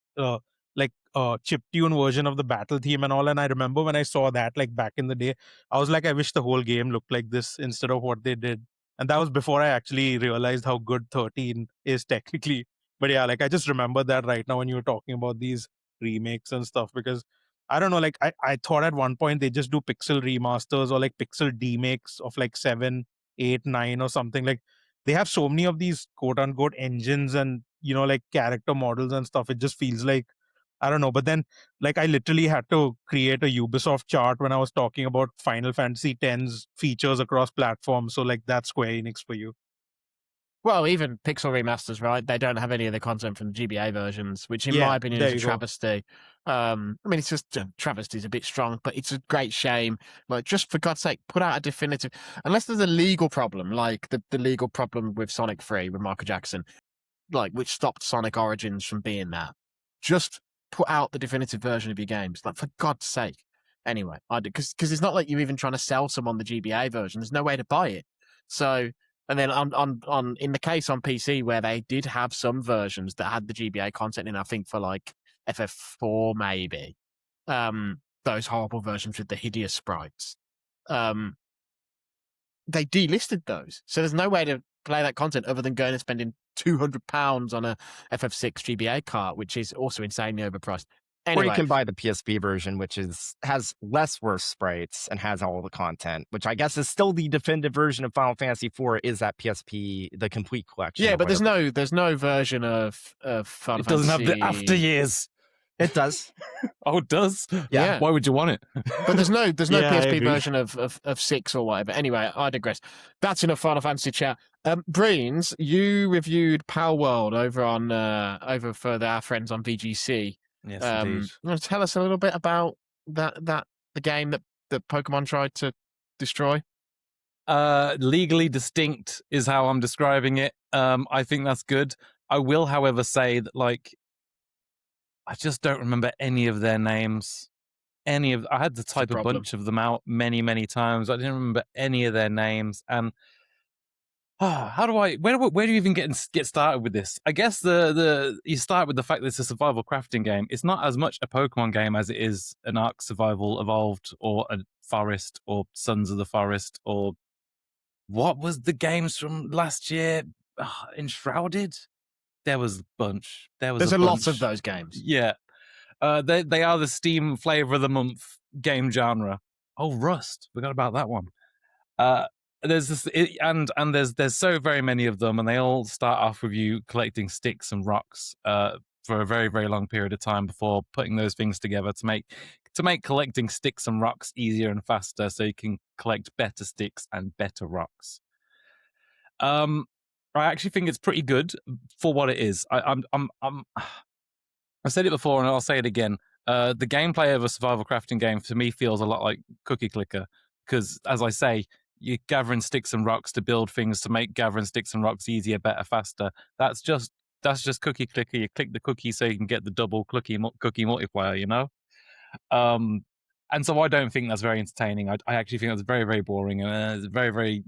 chiptune version of the battle theme and all. And I remember when I saw that like back in the day, I was like, I wish the whole game looked like this instead of what they did. And that was before I actually realized how good 13 is technically. But yeah, like I just remember that right now when you were talking about these remakes and stuff, because I don't know, like I thought at one point they just do pixel remasters or like pixel demakes of like 7, 8, 9 or something. Like they have so many of these quote unquote engines and, you know, like character models and stuff. It just feels like, I don't know. But then like I literally had to create a Ubisoft chart when I was talking about Final Fantasy X's features across platforms. So like that's Square Enix for you. Well, even pixel remasters, right? They don't have any of the content from the GBA versions, which in Yeah, my opinion there is a you go. travesty. I mean, it's just travesty is a bit strong, but it's a great shame. Like, just for God's sake, put out a definitive. Unless there's a legal problem, like the legal problem with Sonic 3 with Michael Jackson, like which stopped Sonic Origins from being that. Just put out the definitive version of your games, like for God's sake. Anyway, because it's not like you're even trying to sell someone the GBA version. There's no way to buy it. So. And then on in the case on PC where they did have some versions that had the GBA content in, I think for like FF4 maybe, those horrible versions with the hideous sprites, they delisted those. So there's no way to play that content other than going and spending £200 on a FF6 GBA cart, which is also insanely overpriced. Anyway, Or you can buy the PSP version, which has less worse sprites and has all the content, which I guess is still the definitive version of Final Fantasy IV. Is that PSP the complete collection? yeah, or but whatever. there's no version of Final It doesn't have Fantasy. the after years. It does. Oh, it does? Yeah. Why would you want it? But there's no Yeah, I PSP agree. version of 6 or whatever. Anyway, I digress. That's enough Final Fantasy chat. Breens, you reviewed Palworld over on over for our friends on VGC. Yes, You want to tell us a little bit about the game that Pokemon tried to destroy? Legally distinct is how I'm describing it. I think that's good. I will, however, say that like I just don't remember any of their names. I had to type a problem. bunch of them out many, many times. I didn't remember any of their names. And how do I? Where do you even get started with this? I guess you start with the fact that it's a survival crafting game. It's not as much a Pokemon game as it is an Ark Survival Evolved or a Forest or Sons of the Forest or what was the games from last year? Enshrouded. There was a bunch. There's a lot of those games. Yeah. They are the Steam flavor of the month game genre. Oh, Rust. Forgot about that one. There's this, and there's so very many of them, and they all start off with you collecting sticks and rocks for a very, very long period of time before putting those things together to make collecting sticks and rocks easier and faster, so you can collect better sticks and better rocks. I actually think it's pretty good for what it is. I've said it before and I'll say it again. The gameplay of a survival crafting game for me feels a lot like Cookie Clicker, because as I say, you're gathering sticks and rocks to build things to make gathering sticks and rocks easier, better, faster. That's just Cookie Clicker. You click the cookie so you can get the double cookie multiplier, you know? And so I don't think that's very entertaining. I actually think that's very, very boring, and it's very, very.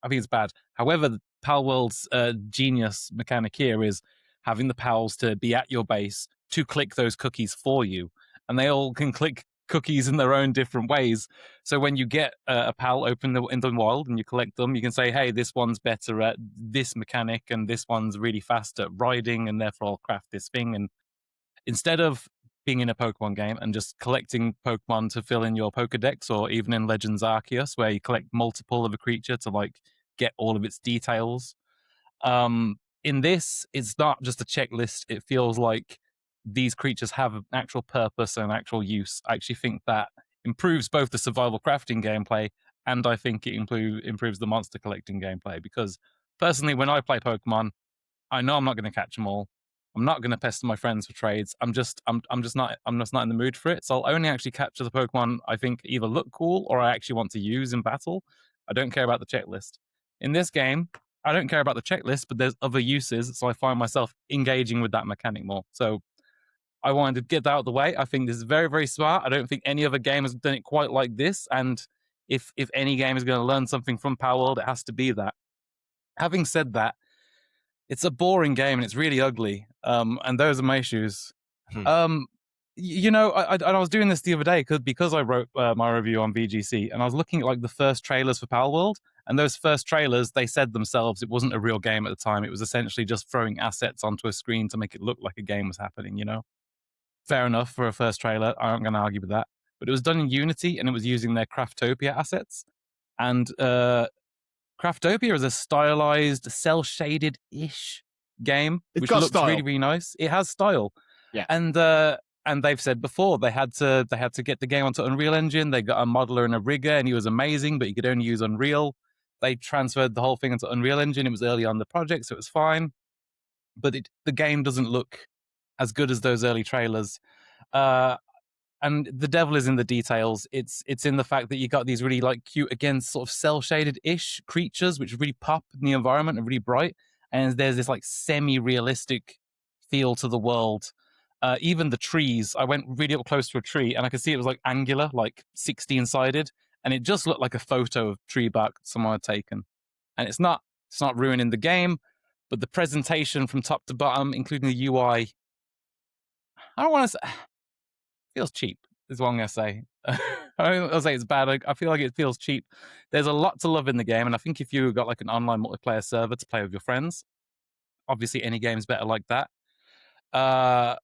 I think it's bad. However, Palworld's genius mechanic here is having the pals to be at your base to click those cookies for you, and they all can click cookies in their own different ways. So when you get a pal open in the wild and you collect them, you can say, "Hey, this one's better at this mechanic, and this one's really fast at riding, and therefore I'll craft this thing." And instead of being in a Pokemon game and just collecting Pokemon to fill in your Pokedex, or even in Legends Arceus, where you collect multiple of a creature to like get all of its details. In this, it's not just a checklist. It feels like these creatures have an actual purpose and actual use. I actually think that improves both the survival crafting gameplay, and I think it improves the monster collecting gameplay, because personally, when I play Pokemon, I know I'm not going to catch them all. I'm not going to pester my friends for trades. I'm just not in the mood for it. So I'll only actually capture the Pokemon I think either look cool or I actually want to use in battle. I don't care about the checklist. In this game, I don't care about the checklist, but there's other uses, so I find myself engaging with that mechanic more. So I wanted to get that out of the way. I think this is very, very smart. I don't think any other game has done it quite like this. And if any game is going to learn something from Palworld, it has to be that. Having said that, it's a boring game and it's really ugly. And those are my issues. You know, I was doing this the other day because I wrote my review on VGC, and I was looking at like the first trailers for Palworld, and those first trailers, they said themselves it wasn't a real game at the time. It was essentially just throwing assets onto a screen to make it look like a game was happening, you know? Fair enough for a first trailer. I'm not going to argue with that. But it was done in Unity, and it was using their Craftopia assets. And Craftopia is a stylized, cel-shaded-ish game, which looks really, really nice. It has style. Yeah. And they've said before they had to get the game onto Unreal Engine. They got a modeler and a rigger, and he was amazing, but you could only use Unreal. They transferred the whole thing into Unreal Engine. It was early on the project, so it was fine. But the game doesn't look as good as those early trailers. And the devil is in the details. It's in the fact that you got these really like cute, again, sort of cel-shaded-ish creatures, which really pop in the environment and really bright. And there's this like semi-realistic feel to the world. Even the trees, I went really up close to a tree and I could see it was like angular, like 16-sided. And it just looked like a photo of tree bark someone had taken. And it's not ruining the game, but the presentation from top to bottom, including the UI, I don't want to say, feels cheap, is what I'm going to say. I don't say it's bad. I feel like it feels cheap. There's a lot to love in the game, and I think if you got like an online multiplayer server to play with your friends, obviously any game's better like that. But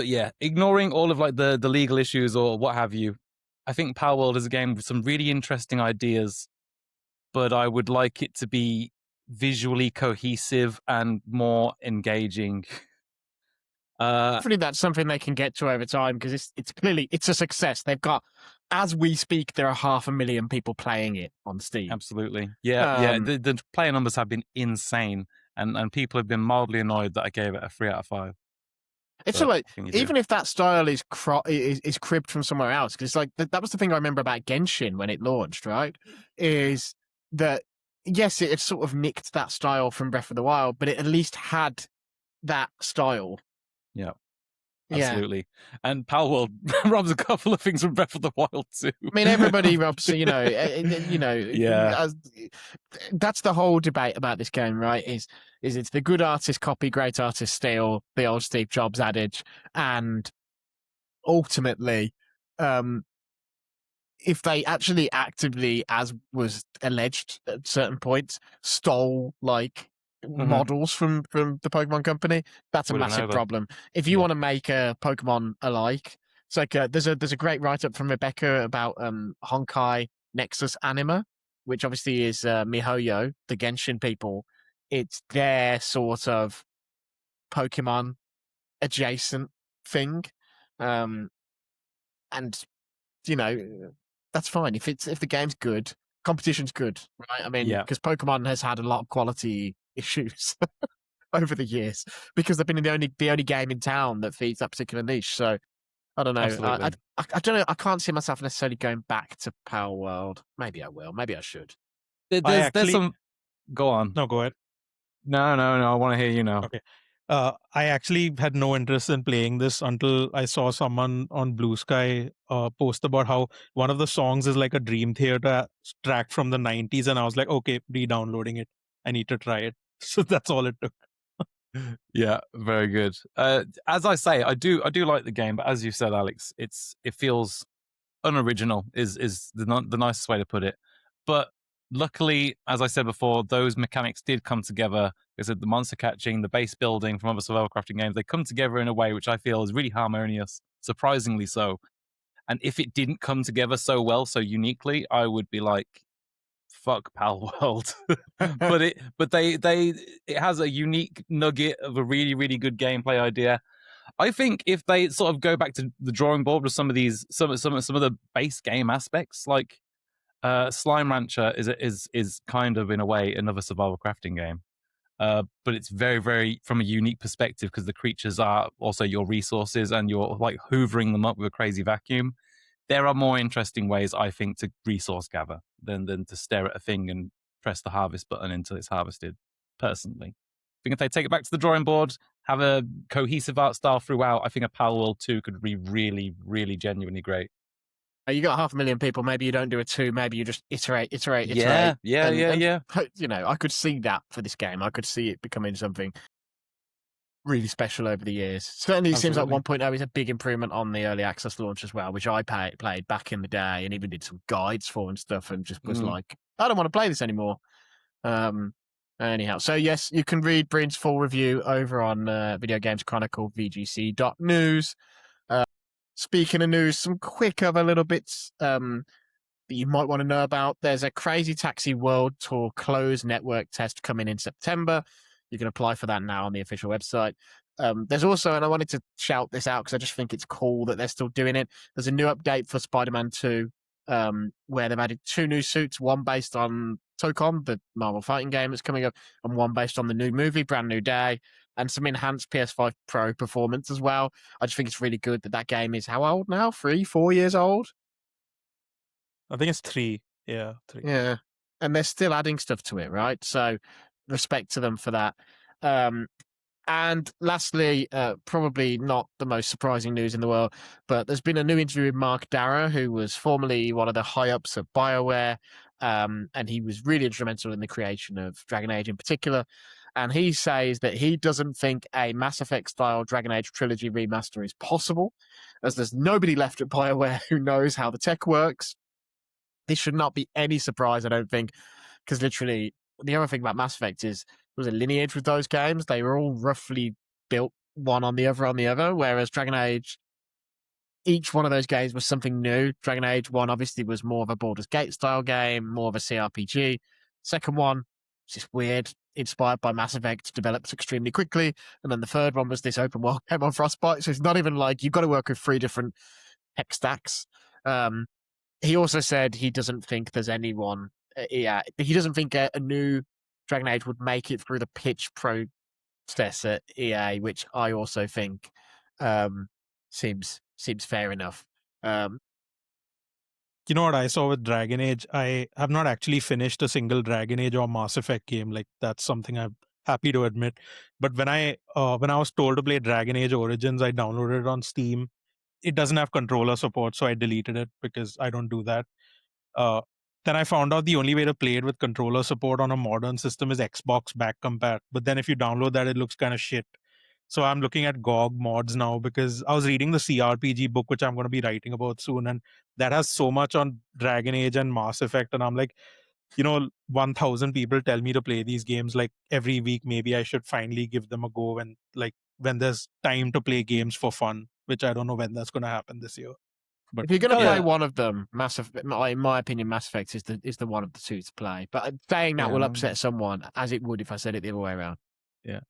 yeah, ignoring all of like the legal issues or what have you, I think Palworld is a game with some really interesting ideas, but I would like it to be visually cohesive and more engaging. Hopefully that's something they can get to over time, because it's clearly a success. They've got, as we speak, there are 500,000 people playing it on Steam. Absolutely. Yeah. The player numbers have been insane, and people have been mildly annoyed that I gave it a 3 out of 5. It's so like, even if that style is cribbed from somewhere else, because like that was the thing I remember about Genshin when it launched, right? Is that yes, it had sort of nicked that style from Breath of the Wild, but it at least had that style. Yeah. Absolutely. And Palworld robs a couple of things from Breath of the Wild too. I mean, everybody robs, yeah. That's the whole debate about this game, right? Is it's the good artist copy, great artist steal, the old Steve Jobs adage, and ultimately, if they actually actively, as was alleged at certain points, stole like models from the Pokemon company. That's a Wouldn't know massive that. problem. If you Yeah. want to make a Pokemon alike, it's like there's a great write up from Rebecca about Honkai Nexus Anima, which obviously is MiHoYo, the Genshin people. It's their sort of Pokemon adjacent thing, and you know that's fine if the game's good, competition's good, right? I mean, Yeah. because Pokemon has had a lot of quality issues over the years because they've been the only game in town that feeds that particular niche. So I don't know. Absolutely. I don't know. I can't see myself necessarily going back to Palworld. Maybe I will. Maybe I should. There's actually- some. Go on. No, go ahead. No. I want to hear you now. Okay. I actually had no interest in playing this until I saw someone on Blue Sky post about how one of the songs is like a Dream Theater track from the 90s. And I was like, okay, re-downloading it. I need to try it. So that's all it took. Yeah, very good. As I say, I do like the game, but as you said, Alex, it feels unoriginal is the nicest way to put it. But luckily, as I said before, those mechanics did come together. Is that the monster catching, the base building from other survival crafting games? They come together in a way which I feel is really harmonious, surprisingly so. And if it didn't come together so well, so uniquely, I would be like, fuck Palworld. but it has a unique nugget of a really, really good gameplay idea. I think if they sort of go back to the drawing board with some of these some of the base game aspects, like Slime Rancher is kind of in a way another survival crafting game. But it's very, very from a unique perspective because the creatures are also your resources and you're like hoovering them up with a crazy vacuum. There are more interesting ways, I think, to resource gather than to stare at a thing and press the harvest button until it's harvested, personally. I think if they take it back to the drawing board, have a cohesive art style throughout, I think a Palworld 2 could be really, really genuinely great. You got 500,000 people. Maybe you don't do a 2. Maybe you just iterate. Yeah. You know, I could see that for this game. I could see it becoming something really special over the years. Certainly, it seems like Absolutely. 1.0 is a big improvement on the early access launch as well, which I played back in the day and even did some guides for and stuff, and just was like, I don't want to play this anymore. Anyhow, so yes, you can read Breen's full review over on Video Games Chronicle VGC.news. Speaking of news, some quick other little bits that you might want to know about. There's a Crazy Taxi World Tour closed network test coming in September. You can apply for that now on the official website. There's also, and I wanted to shout this out because I just think it's cool that they're still doing it. There's a new update for Spider-Man 2 where they've added 2 new suits, one based on Tocom, the Marvel fighting game that's coming up, and one based on the new movie, Brand New Day, and some enhanced PS5 Pro performance as well. I just think it's really good that game is how old now? 3-4 years old? I think it's 3. Yeah, 3. Yeah. And they're still adding stuff to it, right? So respect to them for that. And lastly, probably not the most surprising news in the world, but there's been a new interview with Mark Darrah, who was formerly one of the high-ups at BioWare, and he was really instrumental in the creation of Dragon Age in particular. And he says that he doesn't think a Mass Effect-style Dragon Age trilogy remaster is possible, as there's nobody left at BioWare who knows how the tech works. This should not be any surprise, I don't think, because literally the other thing about Mass Effect is there was a lineage with those games. They were all roughly built one on the other, whereas Dragon Age, each one of those games was something new. Dragon Age 1 obviously was more of a Baldur's Gate style game, more of a CRPG. Second one was just weird, inspired by Mass Effect, developed extremely quickly. And then the third one was this open world game on Frostbite. So it's not even like you've got to work with 3 different tech stacks. He also said he doesn't think there's anyone. He doesn't think a new Dragon Age would make it through the pitch process at EA, which I also think seems fair enough. You know what I saw with Dragon Age? I have not actually finished a single Dragon Age or Mass Effect game. Like, that's something I'm happy to admit. But when I was told to play Dragon Age Origins, I downloaded it on Steam. It doesn't have controller support, so I deleted it because I don't do that. Then I found out the only way to play it with controller support on a modern system is Xbox back compat. But then if you download that, it looks kind of shit. So I'm looking at GOG mods now because I was reading the CRPG book, which I'm going to be writing about soon. And that has so much on Dragon Age and Mass Effect. And I'm like, 1,000 people tell me to play these games like every week, maybe I should finally give them a go when there's time to play games for fun, which I don't know when that's going to happen this year. But If you're going to Oh, play yeah. one of them, in my opinion, Mass Effect is the one of the two to play. But saying that will upset someone, as it would if I said it the other way around. Yeah,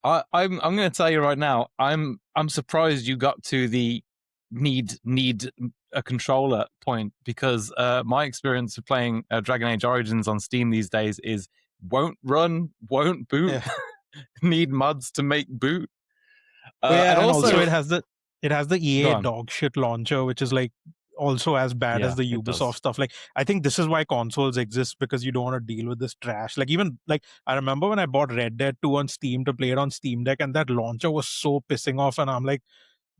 I'm going to tell you right now. I'm surprised you got to the need a controller point, because my experience of playing Dragon Age Origins on Steam these days is won't run, won't boot, Yeah. need mods to make boot. and also also it has the Go EA on. dog shit launcher, which is like also as bad as Yeah, the it does. Ubisoft stuff. Like, I think this is why consoles exist, because you don't want to deal with this trash. Like, even like I remember when I bought Red Dead 2 on Steam to play it on Steam Deck, and that launcher was so pissing off, and I'm like,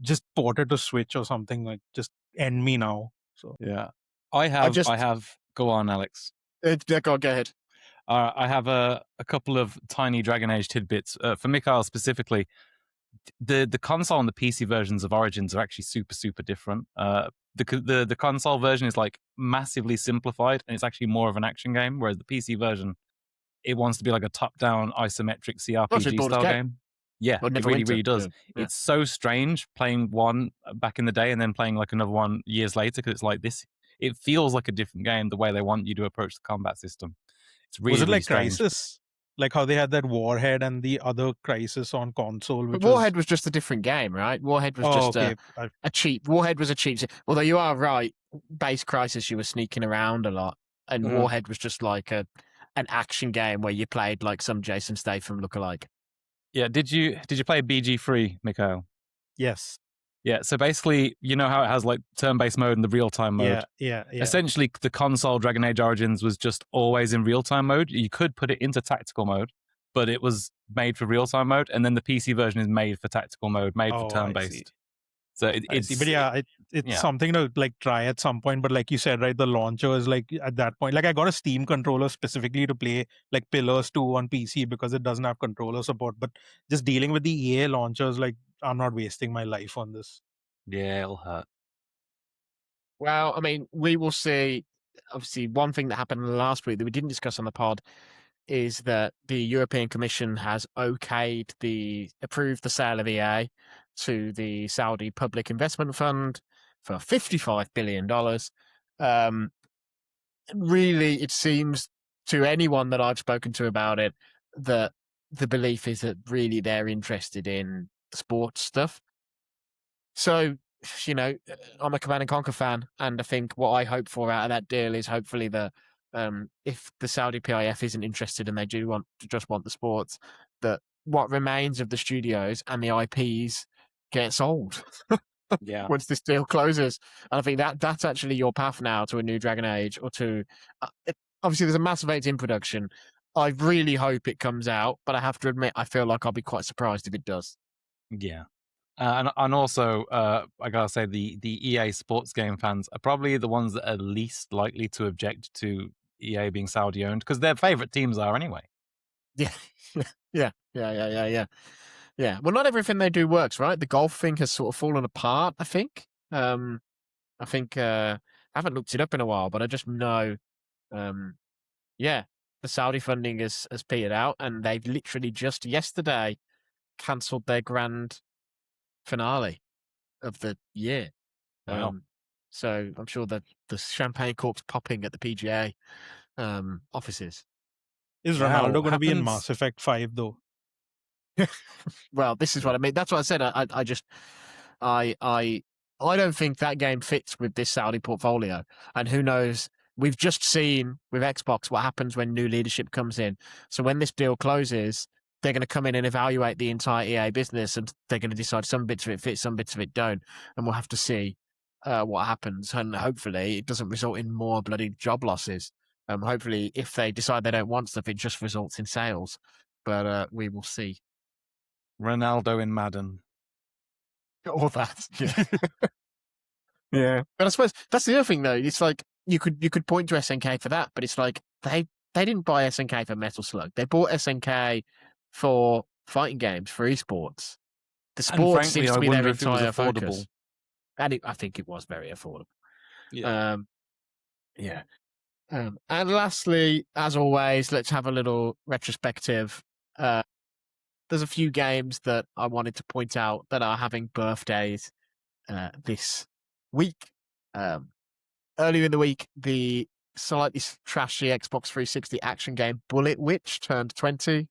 just port it to Switch or something. Like, just end me now. So Yeah, I have. Go on, Alex. Go ahead. I have a couple of tiny Dragon Age tidbits for Mikhail specifically. The console and the PC versions of Origins are actually super different. The console version is like massively simplified, and it's actually more of an action game, whereas the PC version, it wants to be like a top-down isometric CRPG style game. Yeah, Well, it really does. Yeah. It's so strange playing one back in the day and then playing like another one years later, because it's like this. It feels like a different game the way they want you to approach the combat system. It's really, was it really like strange. Crysis? Like how they had that Warhead and the other Crysis on console, which But Warhead was just a different game, right? Warhead was just okay. a cheap. Warhead was a cheap. Although you are right, base Crisis you were sneaking around a lot, and Mhm. Warhead was just like an action game where you played like some Jason Statham lookalike. Yeah, did you play BG3, Mikhail? Yes. Yeah, so basically, you know how it has like turn-based mode and the real-time mode? Yeah. Essentially, the console Dragon Age Origins was just always in real-time mode. You could put it into tactical mode, but it was made for real-time mode, and then the PC version is made for tactical mode, made for turn-based. So it's... But yeah, it's something to like try at some point. But like you said, right, the launcher is like at that point. Like, I got a Steam controller specifically to play like Pillars 2 on PC because it doesn't have controller support. But just dealing with the EA launchers, like, I'm not wasting my life on this. Yeah, it'll hurt. Well, I mean, we will see. Obviously, one thing that happened last week that we didn't discuss on the pod is that the European Commission has approved the sale of EA to the Saudi Public Investment Fund for $55 billion. Really, it seems to anyone that I've spoken to about it that the belief is that really they're interested in sports stuff. So, I'm a Command and Conquer fan, and I think what I hope for out of that deal is hopefully that if the Saudi PIF isn't interested and they do want the sports, that what remains of the studios and the IPs get sold. Yeah. Once this deal closes. And I think that's actually your path now to a new Dragon Age or to... obviously, there's a Mass Effect in production. I really hope it comes out, but I have to admit, I feel like I'll be quite surprised if it does. Yeah. And also, I gotta say, the EA sports game fans are probably the ones that are least likely to object to EA being Saudi owned, because their favorite teams are anyway. Yeah. Yeah. Well, not everything they do works, right? The golf thing has sort of fallen apart, I think. I haven't looked it up in a while, but I just know, the Saudi funding has petered out, and they've literally just yesterday cancelled their grand finale of the year. Wow. So I'm sure that the champagne cork's popping at the PGA offices. Is Wow, Ronaldo going to be in happens- Mass Effect 5 though? Well, this is what I mean. That's what I said. I don't think that game fits with this Saudi portfolio. And who knows? We've just seen with Xbox what happens when new leadership comes in. So when this deal closes, they're going to come in and evaluate the entire EA business, and they're going to decide some bits of it fit, some bits of it don't, and we'll have to see what happens. And hopefully, it doesn't result in more bloody job losses. Hopefully, if they decide they don't want stuff, it just results in sales. But we will see. Ronaldo in Madden. All that, yeah. Yeah. But I suppose that's the other thing, though. It's like you could point to SNK for that, but it's like they didn't buy SNK for Metal Slug. They bought SNK for fighting games, for esports. The sports frankly, seems to I be their wonder if it was entire affordable. focus. And I think it was very affordable. Yeah. Yeah. And lastly, as always, let's have a little retrospective. There's a few games that I wanted to point out that are having birthdays this week. Earlier in the week, the slightly trashy Xbox 360 action game Bullet Witch turned 20.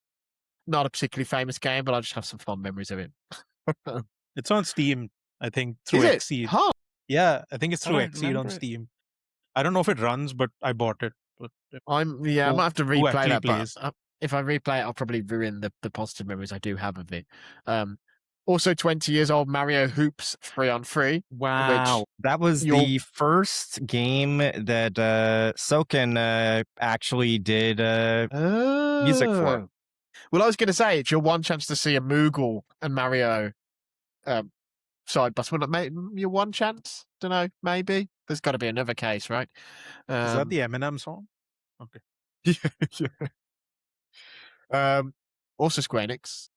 Not a particularly famous game, but I just have some fond memories of it. It's on Steam, I think, through Is it? Xseed. Huh. Yeah, I think it's I through don't Xseed on remember it. Steam. I don't know if it runs, but I bought it. But I might have to who replay actually that, plays? but if I replay it, I'll probably ruin the positive memories I do have of it. Also 20 years old, Mario Hoops 3-on-3. Wow. That was the first game that Soken actually did music for. Oh. Well, I was going to say, it's your one chance to see a Moogle and Mario side by side. Your one chance? Don't know, maybe. There's got to be another case, right? Is that the Eminem song? Okay. Also Square Enix.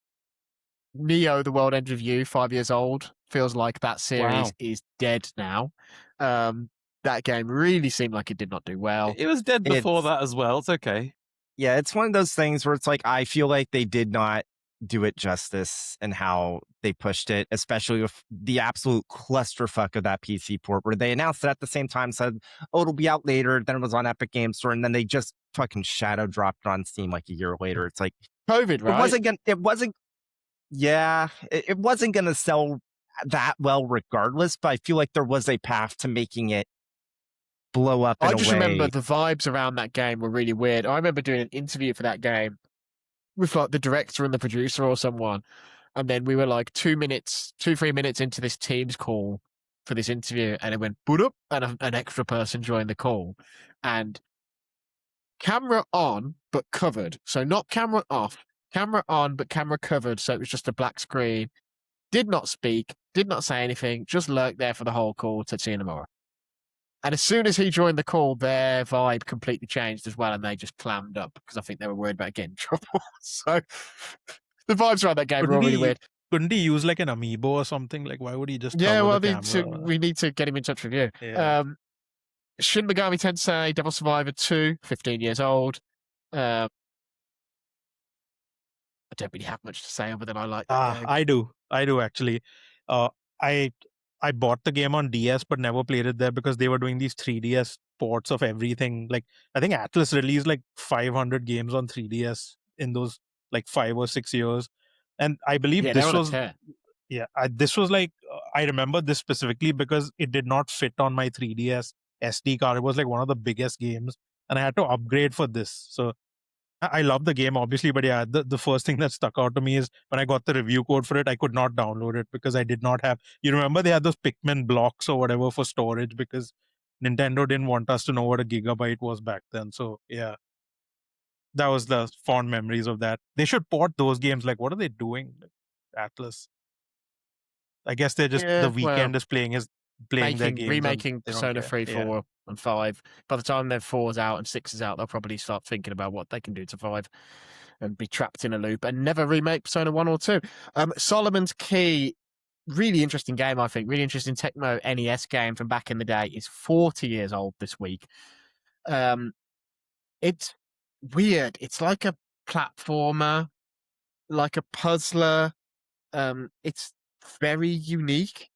Neo, The World Ends With You, 5 years old. Feels like that series Wow. is dead now. That game really seemed like it did not do well. It was dead before It's- that as well. It's okay. Yeah, it's one of those things where it's like, I feel like they did not do it justice in how they pushed it, especially with the absolute clusterfuck of that PC port, where they announced it at the same time, said, oh, it'll be out later. Then it was on Epic Games Store, and then they just fucking shadow dropped it on Steam like a year later. It's like, COVID, right? it wasn't gonna sell that well regardless, but I feel like there was a path to making it blow up in I a just way. remember the vibes around that game were really weird. I remember doing an interview for that game with like the director and the producer or someone. And then we were like 3 minutes into this Teams call for this interview, and it went boot up, and an extra person joined the call. And camera on, but covered. So not camera off, camera on, but camera covered. So it was just a black screen. Did not speak, did not say anything, just lurked there for the whole call to see you tomorrow. And as soon as he joined the call, their vibe completely changed as well, and they just clammed up because I think they were worried about getting in trouble. So the vibes around that game were all really weird. Couldn't he use like an amiibo or something? Like, why would he just Yeah, cover well, the camera? we need to get him in touch with you. Yeah. Shin Megami Tensei Devil Survivor 2, 15 years old. I don't really have much to say other than I like that game. I do actually. I bought the game on DS but never played it there because they were doing these 3DS ports of everything. Like, I think Atlas released like 500 games on 3DS in those like 5 or 6 years, and I believe this was this was like I remember this specifically because it did not fit on my 3DS SD card. It was like one of the biggest games, and I had to upgrade for this. So I love the game, obviously, but yeah, the first thing that stuck out to me is when I got the review code for it, I could not download it because I did not have. You remember they had those Pikmin blocks or whatever for storage because Nintendo didn't want us to know what a gigabyte was back then. So yeah, that was the fond memories of that. They should port those games. Like, what are they doing, Atlas? I guess they're just the weekend is playing their games. Remaking Persona 3, 4, and 5. By the time their 4's out and 6 is out, they'll probably start thinking about what they can do to 5 and be trapped in a loop and never remake Persona 1 or 2. Solomon's Key, really interesting game, I think. Really interesting Tecmo NES game from back in the day. Is 40 years old this week. It's weird. It's like a platformer, like a puzzler. It's very unique.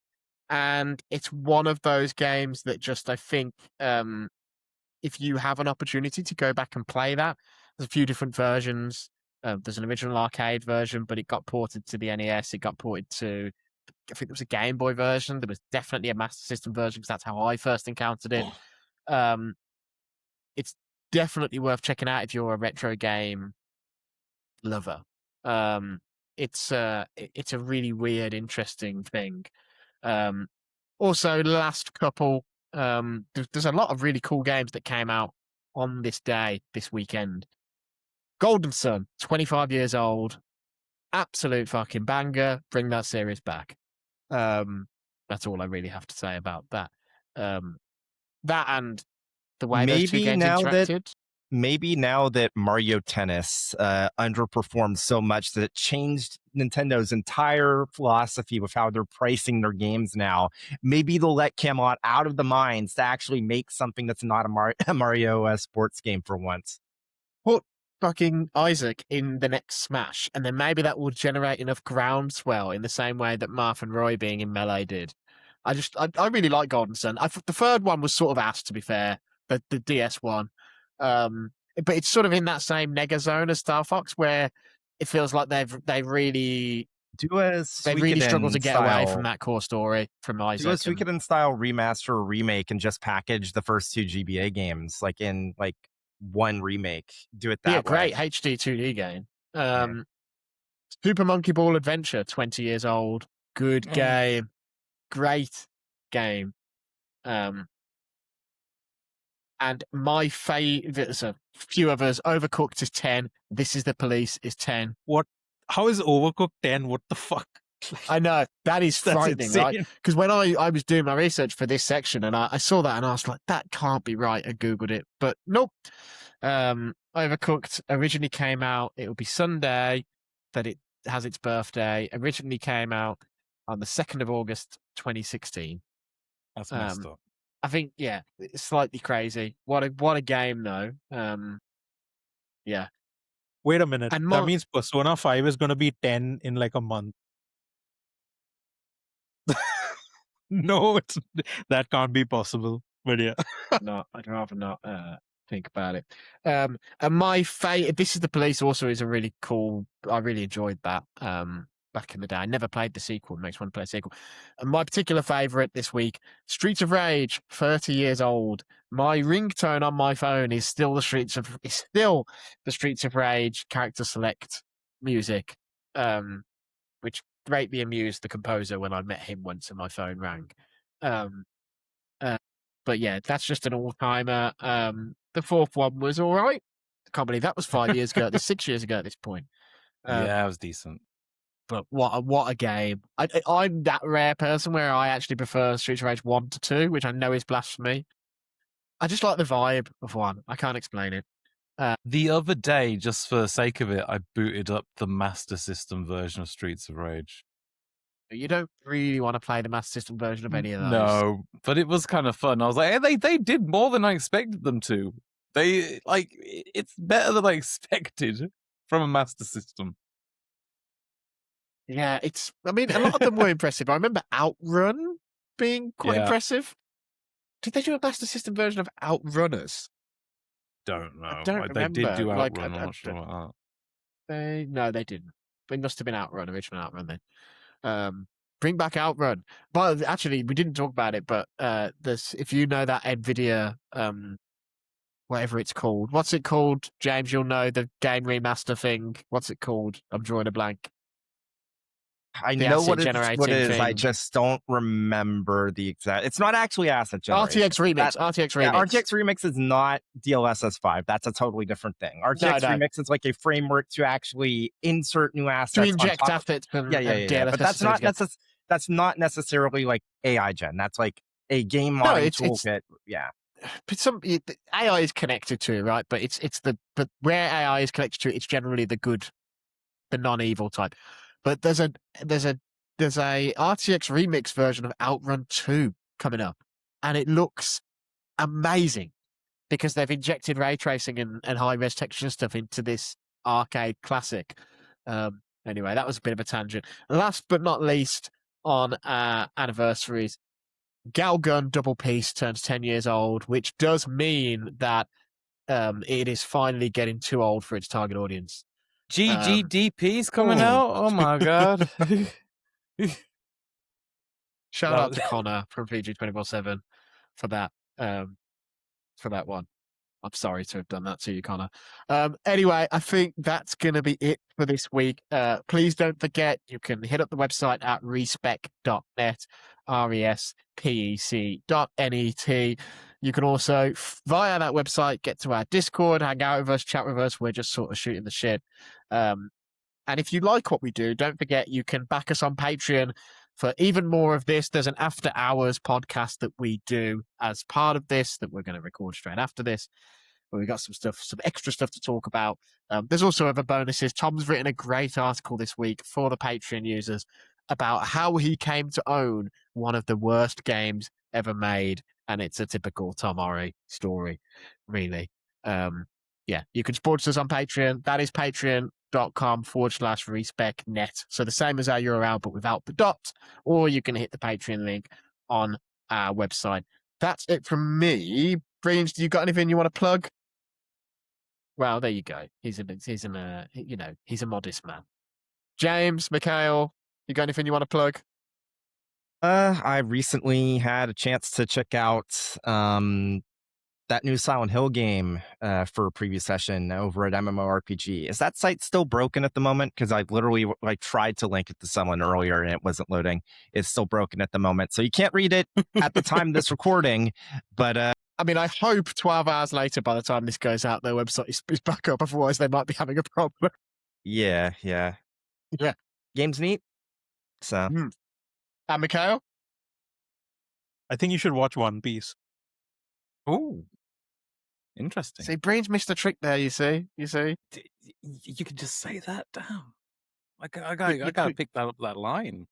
And it's one of those games that just, I think, if you have an opportunity to go back and play that, there's a few different versions. There's an original arcade version, but it got ported to the NES. It got ported to, I think there was a Game Boy version. There was definitely a Master System version because that's how I first encountered it. It's definitely worth checking out if you're a retro game lover. It's a really weird, interesting thing. Also, last couple, there's a lot of really cool games that came out on this day, this weekend. Golden Sun, 25 years old, absolute fucking banger. Bring that series back. That's all I really have to say about that. That and the way those two games interacted. Maybe now that Mario Tennis underperformed so much that it changed Nintendo's entire philosophy with how they're pricing their games now. Maybe they'll let Camelot out of the mines to actually make something that's not a Mario sports game for once. Put fucking Isaac in the next Smash, and then maybe that will generate enough groundswell in the same way that Marth and Roy being in Melee did. I really like Golden Sun. The third one was sort of ass, to be fair, the DS one. But it's sort of in that same nega zone as Star Fox, where it feels like they really struggle to get away from that core story from Isaac. Do a Suikoden style remaster or remake and just package the first 2 GBA games in one remake. Do it that way. Yeah, great HD 2D game. Super Monkey Ball Adventure, 20 years old. Good game. Great game. And my favorite, there's a few others. Overcooked is 10. This Is the Police is 10. What? How is Overcooked 10? What the fuck? I know. That is frightening, insane. right? Because when I was doing my research for this section and I saw that and I was like, that can't be right. I Googled it. But nope. Overcooked originally came out. It will be Sunday that it has its birthday. Originally came out on the 2nd of August, 2016. That's messed up. I think, yeah, it's slightly crazy. What a game, though. Yeah. Wait a minute. And that means Persona 5 is going to be 10 in a month. No, that can't be possible. But yeah. No, I'd rather not think about it. And my favorite, This Is the Police also is a really cool, I really enjoyed that back in the day. I never played the sequel. It makes me want to play a sequel. And my particular favorite this week, Streets of Rage, 30 years old. My ringtone on my phone is still the Streets of Rage character select music, which greatly amused the composer when I met him once and my phone rang. But yeah, that's just an all-timer. The fourth one was all right. I can't believe that was 5 years ago. That's 6 years ago at this point. Yeah, it was decent. But what a game. I'm that rare person where I actually prefer Streets of Rage 1 to 2, which I know is blasphemy. I just like the vibe of 1. I can't explain it. The other day, just for the sake of it, I booted up the Master System version of Streets of Rage. You don't really want to play the Master System version of any of those. No, but it was kind of fun. I was like, hey, they did more than I expected them to. It's better than I expected from a Master System. Yeah, a lot of them were impressive. I remember Outrun being quite impressive. Did they do a Master System version of Outrunners? Don't know. I don't remember. They did do Outrun. I'm not sure about that. No, they didn't. It must have been Outrun, original Outrun then. Bring back Outrun. But actually, we didn't talk about it, but if you know that NVIDIA, whatever it's called. What's it called? James, you'll know the game remaster thing. What's it called? I'm drawing a blank. I know what it is. I just don't remember the exact. It's not actually asset generation. RTX Remix. RTX Remix is not DLSS 5. That's a totally different thing. RTX Remix is like a framework to actually insert new assets. To inject assets. And But that's not necessarily like AI gen. That's like a game modding toolkit. But AI is connected to it, right? But but where AI is connected to it, it's generally the non-evil type. But there's a RTX Remix version of Outrun 2 coming up, and it looks amazing because they've injected ray tracing and high-res texture stuff into this arcade classic. Anyway, that was a bit of a tangent. Last but not least, on Anniversaries, Galgun Double Peace turns 10 years old, which does mean that it is finally getting too old for its target audience. GGDP's coming out? Oh my god. Shout out to Connor from PG 24/7 for that one. I'm sorry to have done that to you, Connor. Anyway, I think that's going to be it for this week. Please don't forget, you can hit up the website at respec.net, respec.net. You can also, via that website, get to our Discord, hang out with us, chat with us. We're just sort of shooting the shit. And if you like what we do, don't forget you can back us on Patreon for even more of this. There's an after hours podcast that we do as part of this that we're going to record straight after this. where we got some extra stuff to talk about. There's also other bonuses. Tom's written a great article this week for the Patreon users about how he came to own one of the worst games ever made, and it's a typical Tom Ori story, really. Yeah, you can support us on Patreon. That is patreon.com/respecnet. So the same as our URL, but without the dot, or you can hit the Patreon link on our website. That's it from me. Breens, do you got anything you want to plug? Well, there you go. He's a modest man. James, Mikhail, you got anything you want to plug? I recently had a chance to check out that new Silent Hill game for a preview session over at MMORPG. Is that site still broken at the moment? Because I literally tried to link it to someone earlier and it wasn't loading. It's still broken at the moment, so you can't read it at the time of this recording. But I mean, I hope 12 hours later, by the time this goes out, their website is back up. Otherwise, they might be having a problem. Yeah. Game's neat. So, And Mikhail? I think you should watch One Piece. Oh, interesting. See, Breens missed a trick there, you see? You can just say that. Damn. I gotta pick that up, that line.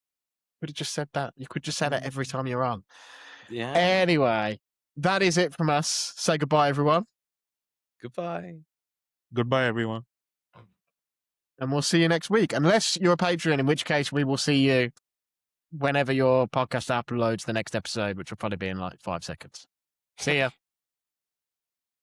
Could have just said that. You could just say that every time you're on. Yeah. Anyway, that is it from us. Say goodbye, everyone. Goodbye. Goodbye, everyone. And we'll see you next week. Unless you're a Patreon, in which case we will see you whenever your podcast uploads the next episode, which will probably be in like 5 seconds. See ya.